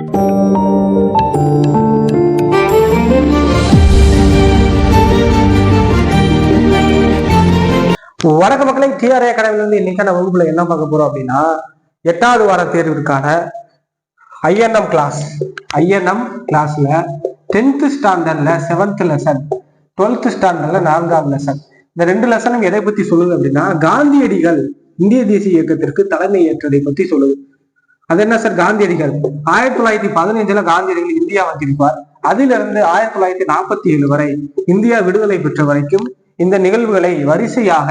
வணக்க மக்களை, டிஆர்ஏ அகாடமில இன்னைக்கான வகுப்புல என்ன பார்க்க போறோம் அப்படின்னா, 8வது வார தேர்விற்கான ஐஎன்எம் கிளாஸ்ல 10th ஸ்டாண்டர்ட்ல 7th லெசன், 12th ஸ்டாண்டர்ட்ல 4வது லெசன், இந்த 2 லெசனும் எதை பத்தி சொல்லுது அப்படின்னா, காந்தியடிகள் இந்திய தேசிய இயக்கத்திற்கு தலைமை ஏற்றதை பத்தி சொல்லுது. அது என்ன சார்? காந்தியடிகள் 1915 காந்தியடிகள் இந்தியா வந்திருப்பார். அதிலிருந்து 1947 வரை இந்தியா விடுதலை பெற்ற வரைக்கும் இந்த நிகழ்வுகளை வரிசையாக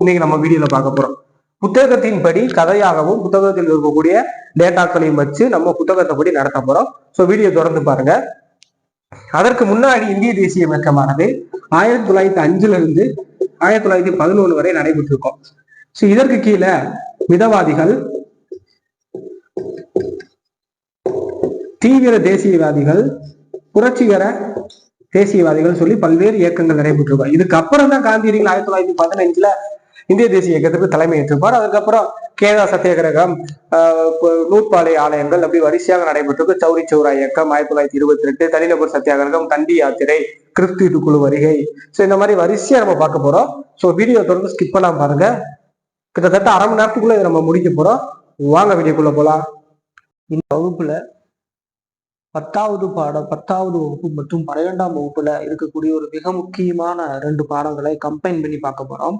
இன்னைக்கு நம்ம வீடியோல பார்க்க போறோம். புத்தகத்தின் படி கதையாகவும் புத்தகத்தில் இருக்கக்கூடிய டேட்டாக்களையும் வச்சு நம்ம புத்தகத்தை படி நடத்த போறோம். ஸோ வீடியோ தொடர்ந்து பாருங்க. அதற்கு முன்னாடி இந்திய தேசிய இயக்கமானது 1905 இருந்து 1911 வரை நடைபெற்றிருக்கும். ஸோ இதற்கு கீழே மிதவாதிகள், தீவிர தேசியவாதிகள், புரட்சிகர தேசியவாதிகள் சொல்லி பல்வேறு இயக்கங்கள் நடைபெற்றிருப்பார். இதுக்கு அப்புறம் தான் காந்தியடிகள் 1915 இந்திய தேசிய இயக்கத்துக்கு தலைமை ஏற்றிருப்பார். அதுக்கப்புறம் கேதா சத்தியாகிரகம், நூற்பாலை ஆலயங்கள் அப்படி வரிசையாக நடைபெற்றிருக்கு. சௌரி சௌரா இயக்கம் 1922, தனிநபர் சத்தியாகிரகம், தண்டி யாத்திரை, கிறிஸ்து குழு வருகை. ஸோ இந்த மாதிரி வரிசையா நம்ம பார்க்க போறோம். ஸோ வீடியோ தொடர்ந்து ஸ்கிப் பண்ணாம பாருங்க. கிட்டத்தட்ட அரை மணி நேரத்துக்குள்ள இதை நம்ம முடிக்க போறோம். வாங்க வீடியோக்குள்ள போலாம். இந்த வகுப்புல 10வது பாடம், 10வது வகுப்பு மற்றும் 12ஆம் வகுப்புல இருக்கக்கூடிய ஒரு மிக முக்கியமான 2 பாடங்களை கம்பைன் பண்ணி பார்க்க போறோம்.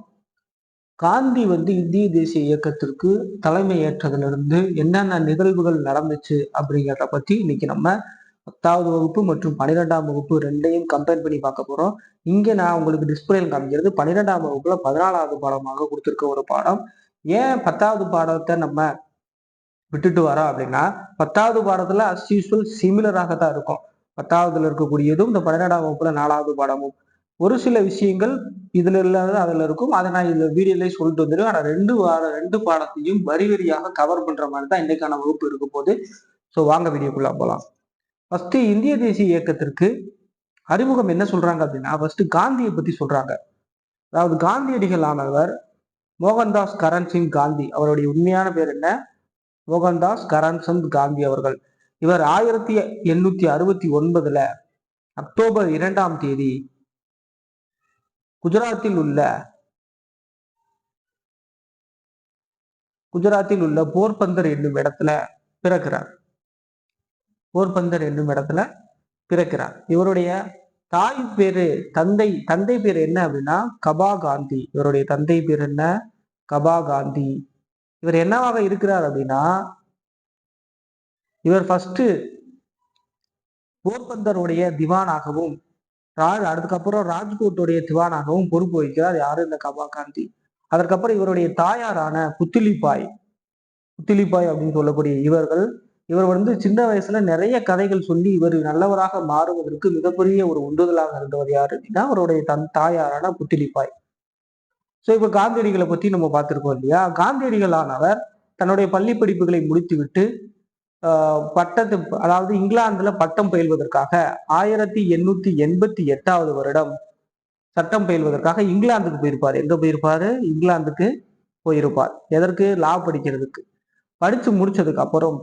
காந்தி இந்திய தேசிய இயக்கத்திற்கு தலைமை ஏற்றதிலிருந்து என்னென்ன நிகழ்வுகள் நடந்துச்சு அப்படிங்கிறத பத்தி இன்னைக்கு நம்ம 10வது வகுப்பு மற்றும் 12ஆம் வகுப்பு 2ஐயும் கம்பேர் பண்ணி பார்க்க போறோம். இங்க நான் உங்களுக்கு டிஸ்பிளேல காமிக்கிறது 12ஆம் வகுப்புல 14வது பாடமாக கொடுத்திருக்க ஒரு பாடம். ஏன் 10வது பாடத்தை நம்ம விட்டுட்டு வரோம் அப்படின்னா, 10வது பாடத்துல அஸ் யூஸ்வல் சிமிலராக தான் இருக்கும். 10வதுல இருக்கக்கூடியதும் இந்த 12ஆம் வகுப்புல 4வது பாடமும் ஒரு சில விஷயங்கள் இதுல இல்லாத அதுல இருக்கும். அதை நான் இதுல வீடியோலயே சொல்லிட்டு வந்துடுவேன். ஆனா 2 பாடத்தையும் வரி வரியாக கவர் பண்ற மாதிரி தான் இன்னைக்கான வகுப்பு இருக்க போகுது. ஸோ வாங்க வீடியோக்குள்ள போலாம். ஃபர்ஸ்ட் இந்திய தேசிய இயக்கத்திற்கு அறிமுகம் என்ன சொல்றாங்க அப்படின்னா, ஃபர்ஸ்ட் காந்தியை பத்தி சொல்றாங்க. அதாவது காந்தியடிகள் ஆனவர் மோகன்தாஸ் கரம்சந்த் காந்தி. அவருடைய உண்மையான பேர் என்ன? மோகன்தாஸ் கரம்சந்த் காந்தி அவர்கள். இவர் 1869 அக்டோபர் 2ஆம் தேதி குஜராத்தில் உள்ள போர்பந்தர் என்னும் இடத்துல பிறக்கிறார். இவருடைய தாய் பேரு, தந்தை பேர் என்ன அப்படின்னா கபா காந்தி. இவருடைய தந்தை பேர் என்ன? கபா காந்தி. இவர் என்னவாக இருக்கிறார் அப்படின்னா, இவர் ஃபர்ஸ்ட் போர்பந்தருடைய திவானாகவும் அதுக்கப்புறம் ராஜ்கோட்டுடைய திவானாகவும் பொறுப்பு வகிக்கிறார். யாரு? இந்த கபா காந்தி. அதற்கப்புறம் இவருடைய தாயாரான புத்திலிபாய் அப்படின்னு சொல்லக்கூடிய இவர் சின்ன வயசுல நிறைய கதைகள் சொல்லி இவர் நல்லவராக மாறுவதற்கு மிகப்பெரிய ஒரு உந்துதலாக இருந்தவர் யாரு அப்படின்னா அவருடைய தாயாரான புத்திலிபாய். ஸோ இப்ப காந்தியடிகளை பத்தி நம்ம பார்த்திருக்கோம் இல்லையா? காந்தியடிகளானவர் தன்னுடைய பள்ளி படிப்புகளை முடித்துவிட்டு அதாவது இங்கிலாந்துல பட்டம் பயில்வதற்காக 1888 வருடம் சட்டம் பயில்வதற்காக இங்கிலாந்துக்கு போயிருப்பார். எங்க போயிருப்பாரு? இங்கிலாந்துக்கு போயிருப்பார். எதற்கு? லா படிக்கிறதுக்கு. படிச்சு முடிச்சதுக்கு அப்புறம்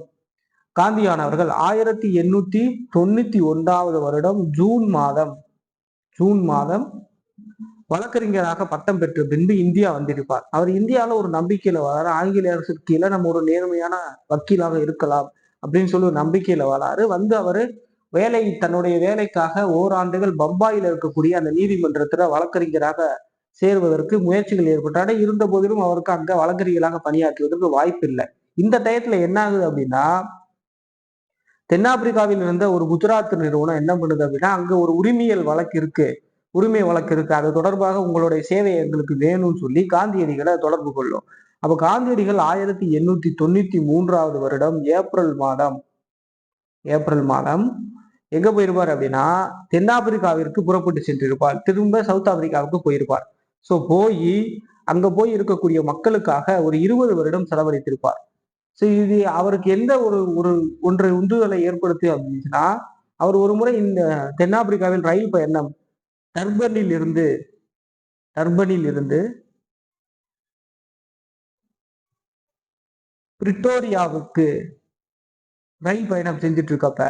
காந்தியானவர்கள் 1891 வருடம் ஜூன் மாதம் வழக்கறிஞராக பட்டம் பெற்ற பின்பு இந்தியா வந்திருப்பார். அவர் இந்தியாவில ஒரு நம்பிக்கையில வராரு. ஆங்கில அரசுக்கு கீழே நம்ம ஒரு நேர்மையான வக்கீலாக இருக்கலாம் அப்படின்னு சொல்லி ஒரு நம்பிக்கையில வராரு. அவரு தன்னுடைய வேலைக்காக ஓராண்டுகள் பம்பாயில இருக்கக்கூடிய அந்த நீதிமன்றத்துல வழக்கறிஞராக சேர்வதற்கு முயற்சிகள் ஏற்பட்டாரு. இருந்த போதிலும் அவருக்கு அங்க வழக்கறிஞராக பணியாற்றுவதற்கு வாய்ப்பு இல்லை. இந்த டயத்துல என்ன ஆகுது அப்படின்னா, தென்னாப்பிரிக்காவில் இருந்த ஒரு குஜராத் நிறுவனம் என்ன பண்ணுது அப்படின்னா, அங்க ஒரு உரிமை வழக்கு இருக்கு. அது தொடர்பாக உங்களுடைய சேவை எங்களுக்கு வேணும்னு சொல்லி காந்தியடிகளை தொடர்பு கொள்ளும். அப்ப காந்தியடிகள் 1893 வருடம் ஏப்ரல் மாதம் எங்க போயிருப்பார் அப்படின்னா, தென்னாப்பிரிக்காவிற்கு புறப்பட்டு சென்றிருப்பார். திரும்ப சவுத் ஆப்பிரிக்காவுக்கு போயிருப்பார். ஸோ அங்க போய் இருக்கக்கூடிய மக்களுக்காக ஒரு 20 வருடம் செலவழித்திருப்பார். ஸோ இது அவருக்கு எந்த ஒன்றை உந்துதலை ஏற்படுத்தி அப்படின்னா, அவர் ஒரு முறை இந்த தென்னாப்பிரிக்காவில் ரயில் பயணம் டர்பனில் இருந்து பிரிட்டோரியாவுக்கு ரயில் பயணம் செஞ்சுட்டு இருக்கப்ப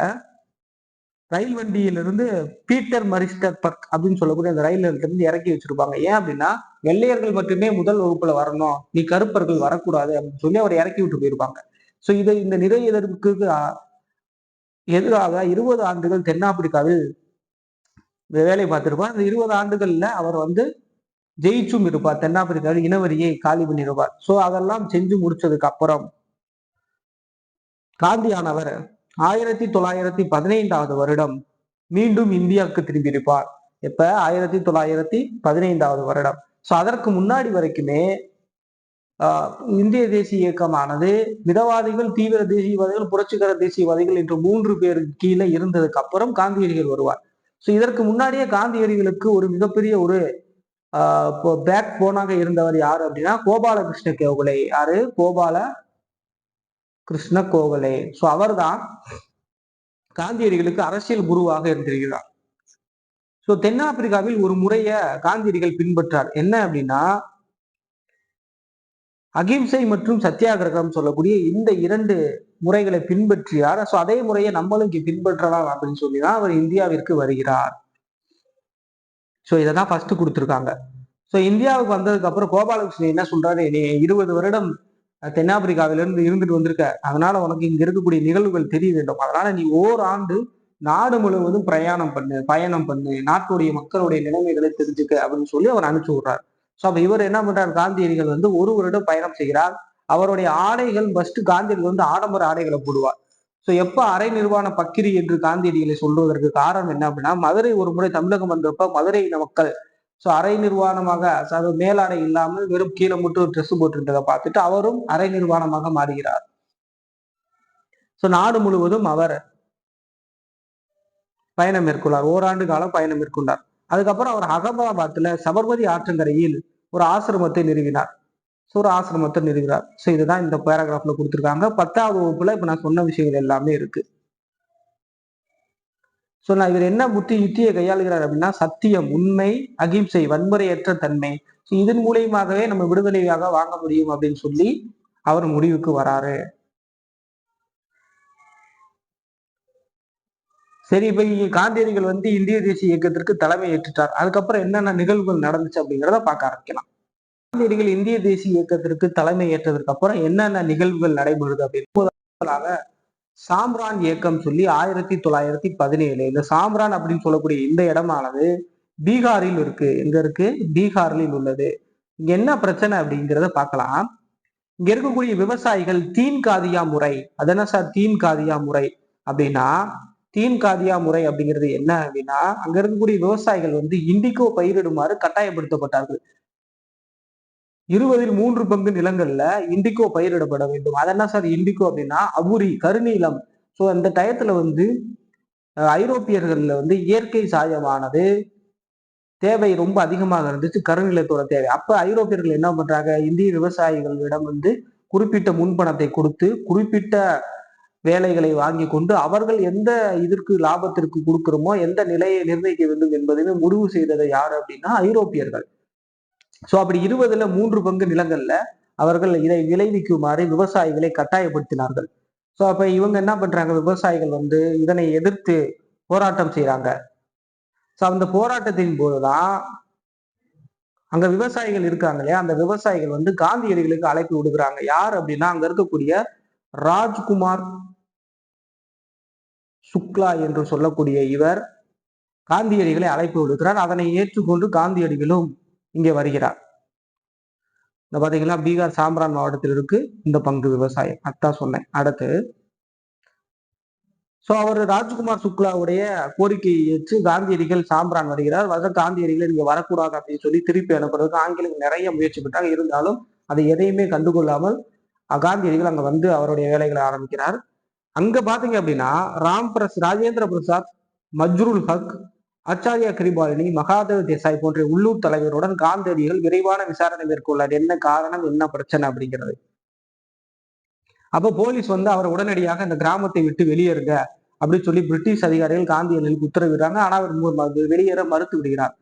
ரயில் வண்டியிலிருந்து பீட்டர் மரிஸ்டர் பர்க் அப்படின்னு சொல்லக்கூடிய அந்த ரயில் இருந்து இறக்கி வச்சிருப்பாங்க. ஏன் அப்படின்னா வெள்ளையர்கள் மட்டுமே முதல் வகுப்புல வரணும், நீ கருப்பர்கள் வரக்கூடாது அப்படின்னு சொல்லி அவர் இறக்கி விட்டு போயிருப்பாங்க. சோ இந்த நிறை எதிர்ப்புக்கு எதிராக 20 ஆண்டுகள் தென்னாப்பிரிக்காவில் வேலை பார்த்திருப்பார். அந்த 20 ஆண்டுகள்ல அவர் வந்து ஜெயிச்சும் இருப்பார். தென்னாப்பிரிக்காவில் இனவரியை காலி பண்ணியிருப்பார். சோ அதெல்லாம் செஞ்சு முடிச்சதுக்கு அப்புறம் காந்தியானவர் 1915வது வருடம் மீண்டும் இந்தியாவுக்கு திரும்பியிருப்பார். இப்ப 1915வது வருடம். சோ அதற்கு முன்னாடி வரைக்குமே இந்திய தேசிய இயக்கமானது மிதவாதிகள், தீவிர தேசியவாதிகள், புரட்சிகர தேசியவாதிகள் என்று 3 பேருக்கு கீழே இருந்ததுக்கு அப்புறம் காந்தியடிகள் வருவார். சோ இதற்கு முன்னாடியே காந்தியடிகளுக்கு ஒரு மிகப்பெரிய ஒரு பேக் போனாக இருந்தவர் யாரு அப்படின்னா கோபாலகிருஷ்ண கோகலே. யாரு? கோபால கிருஷ்ண கோகலே. சோ அவர்தான் காந்தியடிகளுக்கு அரசியல் குருவாக இருந்திருக்கிறார். சோ தென்னாப்பிரிக்காவில் ஒரு முறைய காந்தியடிகள் பின்பற்றார். என்ன அப்படின்னா அகிம்சை மற்றும் சத்தியாகிரகம் சொல்லக்கூடிய இந்த 2 முறைகளை பின்பற்றியார். சோ அதே முறையை நம்மளும் இங்க பின்பற்றலாம் அப்படின்னு சொல்லிதான் அவர் இந்தியாவிற்கு வருகிறார். சோ இதைதான் ஃபர்ஸ்ட் கொடுத்திருக்காங்க. சோ இந்தியாவுக்கு வந்ததுக்கு அப்புறம் கோபாலகிருஷ்ணன் என்ன சொல்றாரு, நீ 20 வருடம் தென்னாப்பிரிக்காவிலிருந்து இருந்துட்டு வந்திருக்க, அதனால உனக்கு இங்க இருக்கக்கூடிய நிகழ்வுகள் தெரிய வேண்டும். அதனால நீ ஓராண்டு நாடு முழுவதும் பயணம் பண்ணு, நாட்டுடைய மக்களுடைய நிலைமைகளை தெரிஞ்சுக்க அப்படின்னு சொல்லி அவர் அனுப்பிச்சு விடுறாரு. சோ அப்ப இவர் என்ன பண்றாரு, காந்தியடிகள் வந்து ஒரு வருடம் பயணம் செய்கிறார். அவருடைய ஆடைகள் ஃபர்ஸ்ட் காந்தியடிகள் வந்து ஆடம்பர ஆடைகளை போடுவார். சோ எப்ப அரை நிர்வாண பக்கிரி என்று காந்தியடிகளை சொல்வதற்கு காரணம் என்ன அப்படின்னா, மதுரை ஒரு முறை தமிழகம் வந்தப்ப மதுரை மக்கள் சோ அரை நிர்வாணமாக, மேலாடை இல்லாமல் வெறும் கீழே மட்டும் ட்ரெஸ் போட்டுருந்ததை பார்த்துட்டு அவரும் அரை நிர்வாணமாக மாறுகிறார். சோ நாடு முழுவதும் அவர் பயணம் மேற்கொள்ளார். ஓராண்டு காலம் பயணம் மேற்கொண்டார். அதுக்கப்புறம் அவர் அகமதாபாத்ல சபர்மதி ஆற்றங்கரையில் ஒரு ஆசிரமத்தை நிறுவினார். ஒரு ஆசிரமத்தை நிறுவினார். சோ இதுதான் இந்த பேராகிராஃப்ல கொடுத்திருக்காங்க. 10வது வகுப்புல இப்ப நான் சொன்ன விஷயங்கள் எல்லாமே இருக்கு. சோ நான் இவர் என்ன யுத்தியை கையாளுகிறார் அப்படின்னா சத்தியம், உண்மை, அகிம்சை, வன்முறையற்ற தன்மை. இதன் மூலியமாகவே நம்ம விடுதலையாக வாங்க முடியும் அப்படின்னு சொல்லி அவர் முடிவுக்கு வராரு. சரி, இப்ப காந்தியடிகள் வந்து இந்திய தேசிய இயக்கத்திற்கு தலைமை ஏற்றுட்டார். அதுக்கப்புறம் என்னென்ன நிகழ்வுகள் நடந்துச்சு அப்படிங்கிறத பார்க்க ஆரம்பிக்கலாம். காந்தியடிகள் இந்திய தேசிய இயக்கத்திற்கு தலைமை ஏற்றதற்கு அப்புறம் என்னென்ன நிகழ்வுகள் நடைபெறுது அப்படின்னு சாம்ரான் இயக்கம் சொல்லி 1917 இந்த சாம்ரான் அப்படின்னு சொல்லக்கூடிய இந்த இடமானது பீகாரில் இருக்கு. எங்க இருக்கு? பீகாரில் உள்ளது. இங்க என்ன பிரச்சனை அப்படிங்கிறத பார்க்கலாம். இங்க இருக்கக்கூடிய விவசாயிகள் தீன் காதியா முறை, அது என்ன சார் தீன் காதியா முறை அப்படின்னா, தீன் காதியா முறை அப்படிங்கிறது என்ன அப்படின்னா, அங்க இருக்கக்கூடிய விவசாயிகள் வந்து இண்டிகோ பயிரிடுமாறு கட்டாயப்படுத்தப்பட்டார்கள். 20ல் 3 பங்கு நிலங்கள்ல இண்டிகோ பயிரிடப்பட வேண்டும். அது என்ன சார் இண்டிகோ அப்படின்னா அபுரி, கருநீலம். சோ அந்த டயத்துல வந்து ஐரோப்பியர்கள்ல வந்து இயற்கை சாயமானது தேவை ரொம்ப அதிகமாக இருந்துச்சு, கருநிலத்தோட தேவை. அப்ப ஐரோப்பியர்கள் என்ன பண்றாங்க, இந்திய விவசாயிகளிடம் வந்து குறிப்பிட்ட முன்பணத்தை கொடுத்து குறிப்பிட்ட வேலைகளை வாங்கி கொண்டு அவர்கள் எந்த இதற்கு லாபத்திற்கு கொடுக்கிறோமோ, எந்த நிலையை நிர்ணயிக்க வேண்டும் என்பதையுமே முடிவு செய்தது யாரு அப்படின்னா ஐரோப்பியர்கள். சோ அப்படி 20ல் 3 பங்கு நிலங்கள்ல அவர்கள் இதை விளைவிக்குமாறு விவசாயிகளை கட்டாயப்படுத்தினார்கள். சோ அப்ப இவங்க என்ன பண்றாங்க, விவசாயிகள் வந்து இதனை எதிர்த்து போராட்டம் செய்யறாங்க. சோ அந்த போராட்டத்தின் போதுதான் அங்க விவசாயிகள் இருக்காங்க இல்லையா, அந்த விவசாயிகள் வந்து காந்தியடிகளுக்கு அழைப்பு விடுக்கிறாங்க. யார் அப்படின்னா அங்க இருக்கக்கூடிய ராஜ்குமார் சுக்லா என்று சொல்லக்கூடிய இவர் காந்தியடிகளை அழைப்பு விடுக்கிறார். அதனை ஏற்றுக்கொண்டு காந்தியடிகளும் இங்கே வருகிறார். இந்த பாத்தீங்கன்னா பீகார் சாம்ரான் மாவட்டத்தில் இருக்கு இந்த பங்கு விவசாயம். அதான் சொன்னேன். அடுத்து சோ அவர் ராஜ்குமார் சுக்லாவுடைய கோரிக்கையை ஏற்று காந்தியடிகள் சாம்ரான் வருகிறார். காந்தியடிகள் இங்க வரக்கூடாது அப்படின்னு சொல்லி திருப்பி அனுப்புறதுக்கு ஆங்கிலம் நிறைய முயற்சி பண்ணாங்க. இருந்தாலும் அதை எதையுமே கண்டுகொள்ளாமல் காந்தியடிகள் அங்க வந்து அவருடைய வேலைகளை ஆரம்பிக்கிறார். அங்க பாத்தீங்க அப்படின்னா ராஜேந்திர பிரசாத், மஜ்ருல் ஹக், ஆச்சாரியா கிரிபாலினி, மகாதேவ் தேசாய் போன்ற உள்ளூர் தலைவருடன் காந்தியடிகள் விரைவான விசாரணை மேற்கொள்ளார். என்ன காரணம், என்ன பிரச்சனை அப்படிங்கிறது. அப்ப போலீஸ் வந்து அவர் உடனடியாக இந்த கிராமத்தை விட்டு வெளியேறுங்க அப்படின்னு சொல்லி பிரிட்டிஷ் அதிகாரிகள் காந்தியடிகளுக்கு உத்தரவிடுறாங்க. ஆனா அவர் வெளியேற மறுத்து விடுகிறார்.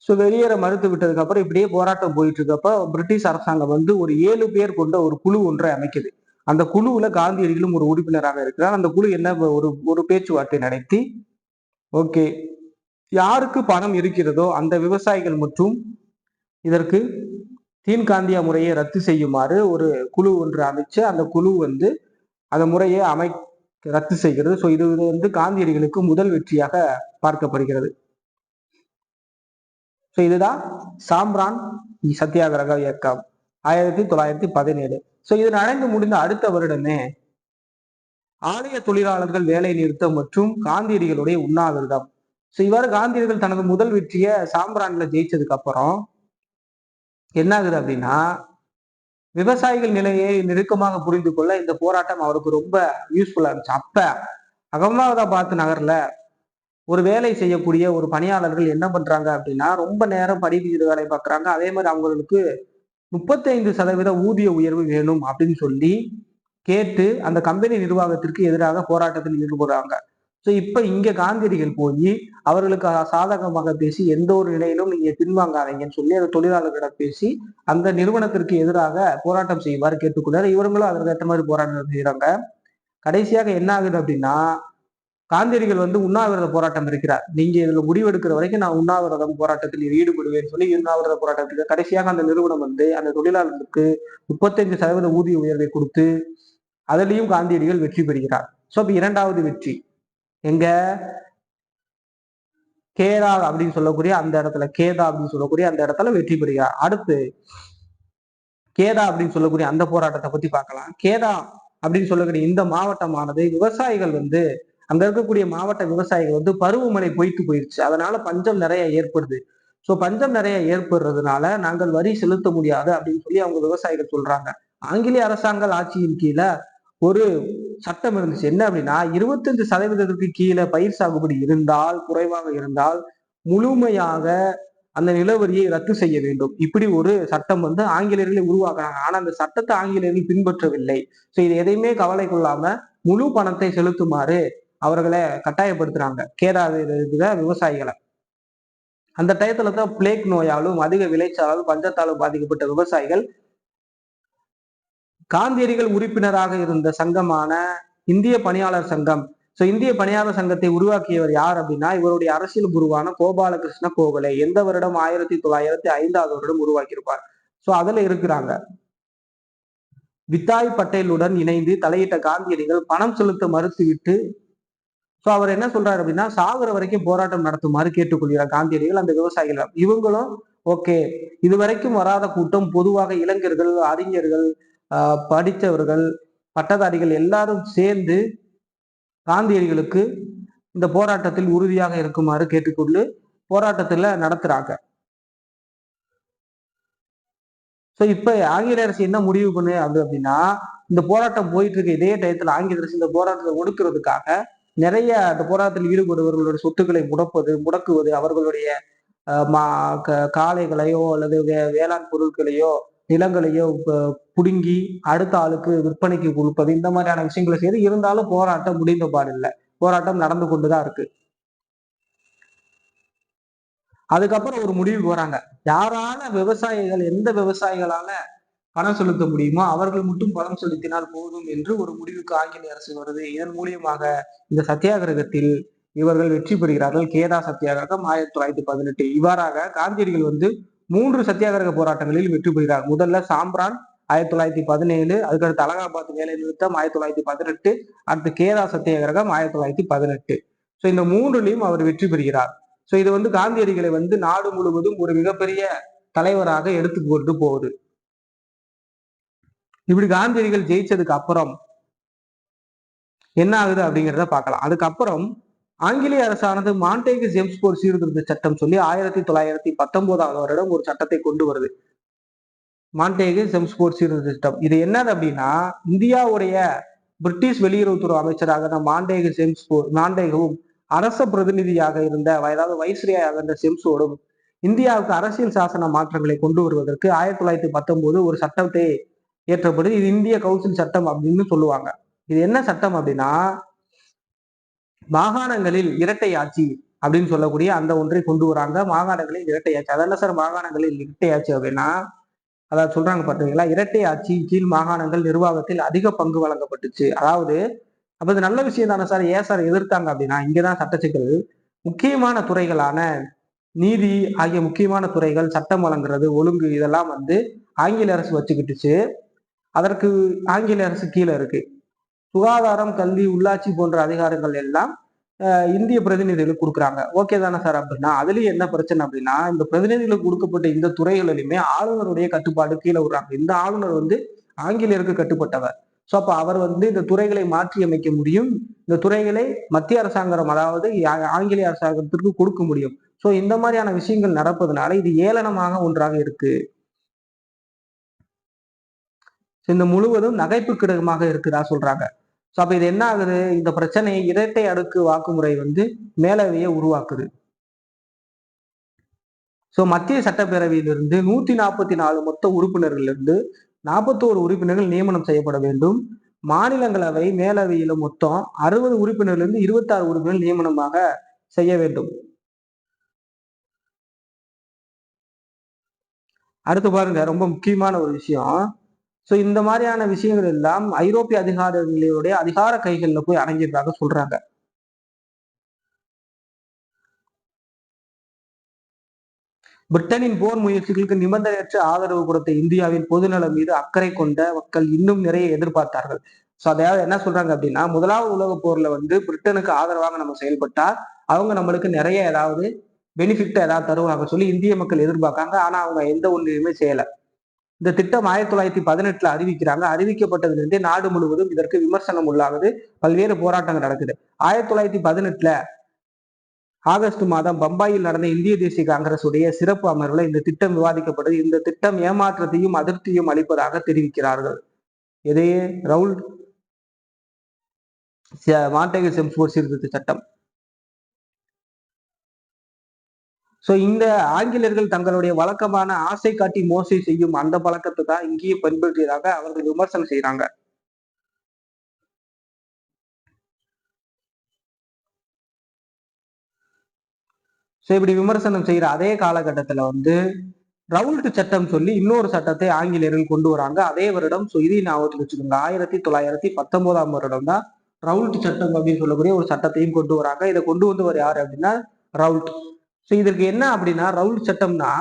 சோ வெளியேற மறுத்து விட்டதுக்கு அப்புறம் இப்படியே போராட்டம் போயிட்டு இருக்கப்ப பிரிட்டிஷ் அரசாங்கம் வந்து ஒரு 7 பேர் கொண்ட ஒரு குழு ஒன்றை அமைக்குது. அந்த குழுவுல காந்தியடிகளும் ஒரு உறுப்பினராக இருக்கிறார். அந்த குழு என்ன ஒரு பேச்சுவார்த்தை நடத்தி, ஓகே, யாருக்கு பணம் இருக்கிறதோ அந்த விவசாயிகள் மற்றும் இதற்கு தீன்காந்தியா முறையை ரத்து செய்யுமாறு ஒரு குழு ஒன்று அமைச்சு அந்த குழு வந்து அந்த முறையை ரத்து செய்கிறது. ஸோ இது வந்து காந்தியடிகளுக்கு முதல் வெற்றியாக பார்க்கப்படுகிறது. ஸோ இதுதான் சாம்பிரான் சத்தியாகிரக இயக்கம் 1917. ஸோ இது நடந்து முடிந்த அடுத்த வருடமே ஆலய தொழிலாளர்கள் வேலை நிறுத்தம் மற்றும் காந்தியடிகளுடைய உண்ணாவிரதம். ஸோ இவ்வாறு காந்தியடிகள் தனது முதல் வெற்றியை சாம்பிரான்ல ஜெயிச்சதுக்கு அப்புறம் என்ன ஆகுது அப்படின்னா, விவசாயிகள் நிலையை நெருக்கமாக புரிந்து கொள்ள இந்த போராட்டம் அவருக்கு ரொம்ப யூஸ்ஃபுல்லா இருந்துச்சு. அப்ப அகமதாபாத் நகர்ல ஒரு வேலை செய்யக்கூடிய ஒரு பணியாளர்கள் என்ன பண்றாங்க அப்படின்னா, ரொம்ப நேரம் படிப்பு வேலை பார்க்குறாங்க. அதே மாதிரி அவங்களுக்கு 35% ஊதிய உயர்வு வேணும் அப்படின்னு சொல்லி கேட்டு அந்த கம்பெனி நிர்வாகத்திற்கு எதிராக போராட்டத்தில் ஈடுபடுறாங்க. ஸோ இப்ப இங்க காந்தியடிகள் போய் அவர்களுக்கு சாதகமாக பேசி எந்த ஒரு நிலையிலும் நீங்க பின்வாங்காதீங்கன்னு சொல்லி அந்த தொழிலாளர்களிடம் பேசி அந்த நிறுவனத்திற்கு எதிராக போராட்டம் செய்வார் கேட்டுக்கொண்டாரு. இவங்களும் அதற்கு ஏற்ற மாதிரி போராட்டம் செய்யறாங்க. கடைசியாக என்ன ஆகுது அப்படின்னா, காந்தியடிகள் வந்து உண்ணாவிரத போராட்டம் இருக்கிறார். நீங்க இதுல முடிவெடுக்கிற வரைக்கும் நான் உண்ணாவிரதம் போராட்டத்தில் ஈடுபடுவேன்னு சொல்லி உண்ணாவிரத போராட்டத்துக்கு கடைசியாக அந்த நிறுவனம் வந்து அந்த தொழிலாளர்களுக்கு 35% ஊதிய உயர்வை கொடுத்து அதிலையும் காந்தியடிகள் வெற்றி பெறுகிறார். சோ இப்ப இரண்டாவது வெற்றி எங்க கேதா அப்படின்னு சொல்லக்கூடிய அந்த இடத்துல கேதா அப்படின்னு சொல்லக்கூடிய அந்த இடத்துல வெற்றி பெறுகிறார். அடுத்து கேதா அப்படின்னு சொல்லக்கூடிய அந்த போராட்டத்தை பத்தி பார்க்கலாம். கேதா அப்படின்னு சொல்லக்கூடிய இந்த மாவட்டமானது விவசாயிகள் வந்து அங்க இருக்கக்கூடிய மாவட்ட விவசாயிகள் வந்து பருவமழை பொய்த்து போயிடுச்சு. அதனால பஞ்சம் நிறைய ஏற்படுது. ஸோ பஞ்சம் நிறைய ஏற்படுறதுனால நாங்கள் வரி செலுத்த முடியாது அப்படின்னு சொல்லி அவங்க விவசாயிகள் சொல்றாங்க. ஆங்கிலேய அரசாங்க ஆட்சியின் கீழே ஒரு சட்டம் இருந்துச்சு. என்ன அப்படின்னா 25% கீழே பயிர் சாகுபடி இருந்தால், குறைவாக இருந்தால் முழுமையாக அந்த நிலவரியை ரத்து செய்ய வேண்டும். இப்படி ஒரு சட்டம் வந்து ஆங்கிலேயர்களே உருவாக்குறாங்க. ஆனா அந்த சட்டத்தை ஆங்கிலேயர்கள் பின்பற்றவில்லை. ஸோ இது எதையுமே கவலை கொள்ளாம முழு பணத்தை செலுத்துமாறு அவர்களை கட்டாயப்படுத்துறாங்க கேரளாவில் இருக்கிற விவசாயிகளை. அந்த டயத்துல தான் பிளேக் நோயாலும் அதிக விளைச்சலாலும் பஞ்சத்தாலும் பாதிக்கப்பட்ட விவசாயிகள் காந்தியடிகள் உறுப்பினராக இருந்த சங்கமான இந்திய பணியாளர் சங்கம். சோ இந்திய பணியாளர் சங்கத்தை உருவாக்கியவர் யார் அப்படின்னா, இவருடைய அரசியல் குருவான கோபாலகிருஷ்ண கோகலே. எந்த வருடம் 1905 வருடம் உருவாக்கியிருப்பார். சோ அதுல இருக்கிறாங்க. வித்தாய் பட்டேலுடன் இணைந்து தலையிட்ட காந்தியடிகள் பணம் செலுத்த மறுத்துவிட்டு, சோ அவர் என்ன சொல்றாரு அப்படின்னா, சாகுற வரைக்கும் போராட்டம் நடத்துமாறு கேட்டுக்கொள்கிறார் காந்தியடிகள் அந்த விவசாயிகள். இவங்களும் ஓகே, இதுவரைக்கும் வராத கூட்டம் பொதுவாக இளைஞர்கள், அறிஞர்கள், படித்தவர்கள், பட்டதாரிகள் எல்லாரும் சேர்ந்து காந்தியடிகளுக்கு இந்த போராட்டத்தில் உறுதியாக இருக்குமாறு கேட்டுக்கொண்டு போராட்டத்துல நடத்துறாங்க. சோ இப்ப ஆங்கில அரசு என்ன முடிவு பண்ணு அப்படின்னா, இந்த போராட்டம் போயிட்டு இருக்க இதே டயத்துல ஆங்கில அரசு இந்த போராட்டத்தை ஒடுக்குறதுக்காக நிறைய அந்த போராட்டத்தில் ஈடுபடுபவர்களுடைய சொத்துக்களை முடக்குவது, அவர்களுடைய காளைகளையோ அல்லது வேளாண் பொருட்களையோ நிலங்களையோ புடுங்கி அடுத்த ஆளுக்கு விற்பனைக்கு கொடுப்பது, இந்த மாதிரியான விஷயங்களை செய்து இருந்தாலும் போராட்டம் முடிந்த பாடில்லை. போராட்டம் நடந்து கொண்டுதான் இருக்கு. அதுக்கப்புறம் ஒரு முடிவுக்கு வராங்க. யாரால விவசாயிகள் எந்த விவசாயிகளால பணம் செலுத்த முடியுமோ அவர்கள் மட்டும் பணம் செலுத்தினால் போதும் என்று ஒரு முடிவுக்கு ஆங்கிலேய அரசு வருது. இதன் மூலியமாக இந்த சத்தியாகிரகத்தில் இவர்கள் வெற்றி பெறுகிறார்கள். கேதா சத்தியாகிரகம் 1918. இவ்வாறாக காந்தியடிகள் வந்து 3 சத்தியாகிரக போராட்டங்களில் வெற்றி பெறுகிறார். முதல்ல சாம்பிரான் 1917, அதுக்கடுத்து அலகாபாத் வேலை நிறுத்தம் 1918, அடுத்து கேதா சத்தியாகிரகம் 1918. சோ இந்த 3லையும் அவர் வெற்றி பெறுகிறார். சோ இது வந்து காந்தியடிகளை வந்து நாடு முழுவதும் ஒரு மிகப்பெரிய தலைவராக எடுத்துக்கொண்டு போகுது. இப்படி காந்தியடிகள் ஜெயிச்சதுக்கு அப்புறம் என்ன ஆகுது அப்படிங்கிறத பார்க்கலாம். அதுக்கப்புறம் ஆங்கிலேய அரசானது மாண்டேகு ஜெம்ஸ்போர்ட் சீர்திருத்த சட்டம் சொல்லி 1919 வருடம் ஒரு சட்டத்தை கொண்டு வருது. மாண்டேகு ஜெம்ஸ்போர்ட் சீர்திருத்த சட்டம். இது என்னது அப்படின்னா, இந்தியாவுடைய பிரிட்டிஷ் வெளியுறவுத்துறை அமைச்சராக மாண்டேகவும் அரச பிரதிநிதியாக இருந்த அதாவது வைஸ்ரேயாக இருந்த செம்ஸோடும் இந்தியாவுக்கு அரசியல் சாசன மாற்றங்களை கொண்டு வருவதற்கு 1919 ஒரு சட்டத்தை ஏற்றப்படுது. இது இந்திய கவுன்சில் சட்டம் அப்படின்னு சொல்லுவாங்க. இது என்ன சட்டம் அப்படின்னா, மாகாணங்களில் இரட்டை ஆட்சி அப்படின்னு சொல்லக்கூடிய அந்த ஒன்றை கொண்டு வராங்க. மாகாணங்களில் இரட்டை ஆட்சி. அதெல்லாம் சார் மாகாணங்களில் இரட்டை ஆட்சி அப்படின்னா, அதாவது சொல்றாங்க பாத்தீங்களா, இரட்டை ஆட்சி கீழ் மாகாணங்கள் நிர்வாகத்தில் அதிக பங்கு வழங்கப்பட்டுச்சு. அதாவது அப்ப இது நல்ல விஷயம் தானே சார், ஏன் சார் எதிர்த்தாங்க அப்படின்னா, இங்கதான் சட்ட சிக்கல். முக்கியமான துறைகளான நீதி ஆகிய முக்கியமான துறைகள், சட்டம் வழங்குறது, ஒழுங்கு இதெல்லாம் வந்து ஆங்கில அரசு வச்சுக்கிட்டுச்சு. அதற்கு ஆங்கில அரசு கீழே இருக்கு. சுகாதாரம், கல்வி, உள்ளாட்சி போன்ற அதிகாரங்கள் எல்லாம் இந்திய பிரதிநிதிகளுக்கு கொடுக்குறாங்க. ஓகே தானே சார் அப்படின்னா, அதுலயும் என்ன பிரச்சனை அப்படின்னா, இந்த பிரதிநிதிகளுக்கு கொடுக்கப்பட்ட இந்த துறைகளிலுமே ஆளுநருடைய கட்டுப்பாடு கீழே விடுறாங்க. இந்த ஆளுநர் வந்து ஆங்கிலேயருக்கு கட்டுப்பட்டவர். சோ அப்ப அவர் வந்து இந்த துறைகளை மாற்றி அமைக்க முடியும். இந்த துறைகளை மத்திய அரசாங்கம், அதாவது ஆங்கிலேய அரசாங்கத்திற்கு கொடுக்க முடியும். சோ இந்த மாதிரியான விஷயங்கள் நடப்பதனால இது ஏளனமாக ஒன்றாக இருக்கு. இந்த முழுவதும் நகைப்புக்கிடமாக இருக்குதா சொல்றாங்க. சோ அப்ப இது என்ன ஆகுது, இந்த பிரச்சனை இரட்டை அடுக்கு வாக்குமுறை வந்து மேலவையை உருவாக்குது. சோ மத்திய சட்டப்பேரவையிலிருந்து 144 மொத்த உறுப்பினர்கள் இருந்து 41 உறுப்பினர்கள் நியமனம் செய்யப்பட வேண்டும். மாநிலங்களவை மேலவையில மொத்தம் 60 உறுப்பினர்கள் இருந்து 26 உறுப்பினர்கள் நியமனமாக செய்ய வேண்டும். அடுத்து பாருங்க, ரொம்ப முக்கியமான ஒரு விஷயம். சோ இந்த மாதிரியான விஷயங்கள் எல்லாம் ஐரோப்பிய அதிகாரிகளுடைய அதிகார கைகள்ல போய் அடங்கியிருக்காங்க சொல்றாங்க. பிரிட்டனின் போர் முயற்சிகளுக்கு நிபந்தனையற்ற ஆதரவு கொடுத்த இந்தியாவின் பொதுநலம் மீது அக்கறை கொண்ட மக்கள் இன்னும் நிறைய எதிர்பார்த்தார்கள். சோ அதாவது என்ன சொல்றாங்க அப்படின்னா, முதலாவது உலக போர்ல வந்து பிரிட்டனுக்கு ஆதரவாக நம்ம செயல்பட்டா அவங்க நம்மளுக்கு நிறைய ஏதாவது பெனிஃபிட் ஏதாவது தருவாங்க சொல்லி இந்திய மக்கள் எதிர்பார்க்காங்க. ஆனா அவங்க எந்த ஒன்றையுமே செய்யல. இந்த திட்டம் 1918 அறிவிக்கிறாங்க. அறிவிக்கப்பட்டதிலிருந்தே நாடு முழுவதும் இதற்கு விமர்சனம் உள்ளாகுது. பல்வேறு போராட்டங்கள் நடக்குது. 1918 ஆகஸ்ட் மாதம் பம்பாயில் நடந்த இந்திய தேசிய காங்கிரஸ் உடைய சிறப்பு அமர்வுல இந்த திட்டம் விவாதிக்கப்பட்டது. இந்த திட்டம் ஏமாற்றத்தையும் அதிருப்தியும் அளிப்பதாக தெரிவிக்கிறார்கள். இதையே ரவுல் மாண்டேகு செம்ஸ்போர்ட் சீர்திருத்த சட்டம். சோ இந்த ஆங்கிலேயர்கள் தங்களுடைய வழக்கமான ஆசை காட்டி மோசை செய்யும் அந்த பழக்கத்தை தான் இங்கேயும் பின்பற்றியதாக அவர்கள் விமர்சனம் செய்யறாங்க. சோ இப்படி விமர்சனம் செய்யற அதே காலகட்டத்துல வந்து ரவுல்ட் சட்டம் சொல்லி இன்னொரு சட்டத்தை ஆங்கிலேயர்கள் கொண்டு வராங்க அதே வருடம். சோ இதையும் ஞாபகத்தில் வச்சுக்கோங்க, 1919 வருடம் தான் ரவுல்ட் சட்டம் அப்படின்னு சொல்லக்கூடிய ஒரு சட்டத்தையும் கொண்டு வராங்க. இதை கொண்டு வந்தவர் யாரு அப்படின்னா ரவுல்ட். சோ இதற்கு என்ன அப்படின்னா, ரவுல்ட் சட்டம்னா,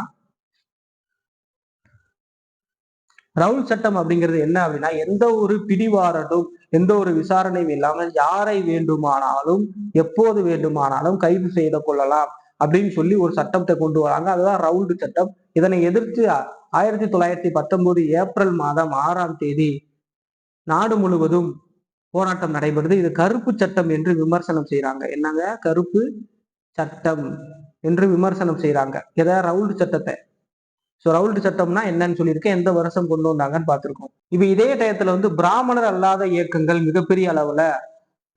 ரவுல் சட்டம் அப்படிங்கிறது என்ன அப்படின்னா, எந்த ஒரு பிடிவாரண்டும் எந்த ஒரு விசாரணையும் இல்லாமல் யாரை வேண்டுமானாலும் எப்போது வேண்டுமானாலும் கைது செய்து கொள்ளலாம் அப்படின்னு சொல்லி ஒரு சட்டத்தை கொண்டு வராங்க. அதுதான் ரவுல்ட் சட்டம். இதனை எதிர்த்து 1919 ஏப்ரல் மாதம் 6ஆம் தேதி நாடு முழுவதும் போராட்டம் நடைபெறுது. இது கருப்பு சட்டம் என்று விமர்சனம் செய்யறாங்க. என்னங்க கருப்பு சட்டம் என்று விமர்சனம் செய்யறாங்க. எதை? ரவுல்ட் சட்டத்தை. சோ ரவுல்ட் சட்டம்னா என்னன்னு சொல்லியிருக்கேன், எந்த வருஷம் கொண்டு வந்தாங்கன்னு பார்த்திருக்கோம். இப்ப இதே டயத்துல வந்து பிராமணர் அல்லாத இயக்கங்கள் மிகப்பெரிய அளவுல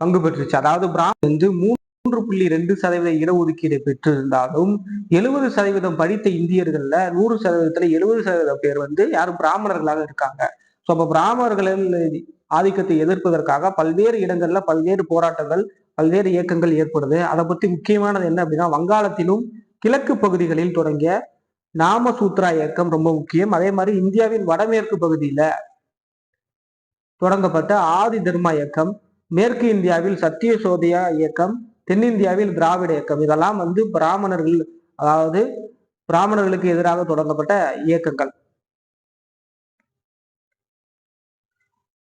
பங்கு பெற்றுச்சு. அதாவது பிராமணர் வந்து 3.2% இடஒதுக்கீடு பெற்றிருந்தாலும் 70% படித்த இந்தியர்கள்ல 100%த்துல 70% பேர் வந்து யாரும் பிராமணர்களாக இருக்காங்க. சோ அப்ப பிராமணர்களின் ஆதிக்கத்தை எதிர்ப்பதற்காக பல்வேறு இடங்கள்ல பல்வேறு போராட்டங்கள் பல்வேறு இயக்கங்கள் ஏற்படுது. அதை பத்தி முக்கியமானது என்ன அப்படின்னா, வங்காளத்திலும் கிழக்கு பகுதிகளில் தொடங்கிய நாமசூத்ரா இயக்கம் ரொம்ப முக்கியம். அதே மாதிரி இந்தியாவின் வடமேற்கு பகுதியில தொடங்கப்பட்ட ஆதி தர்மா இயக்கம், மேற்கு இந்தியாவில் சத்திய சோதயா இயக்கம், தென்னிந்தியாவில் திராவிட இயக்கம், இதெல்லாம் வந்து பிராமணர்கள், அதாவது பிராமணர்களுக்கு எதிராக தொடங்கப்பட்ட இயக்கங்கள்.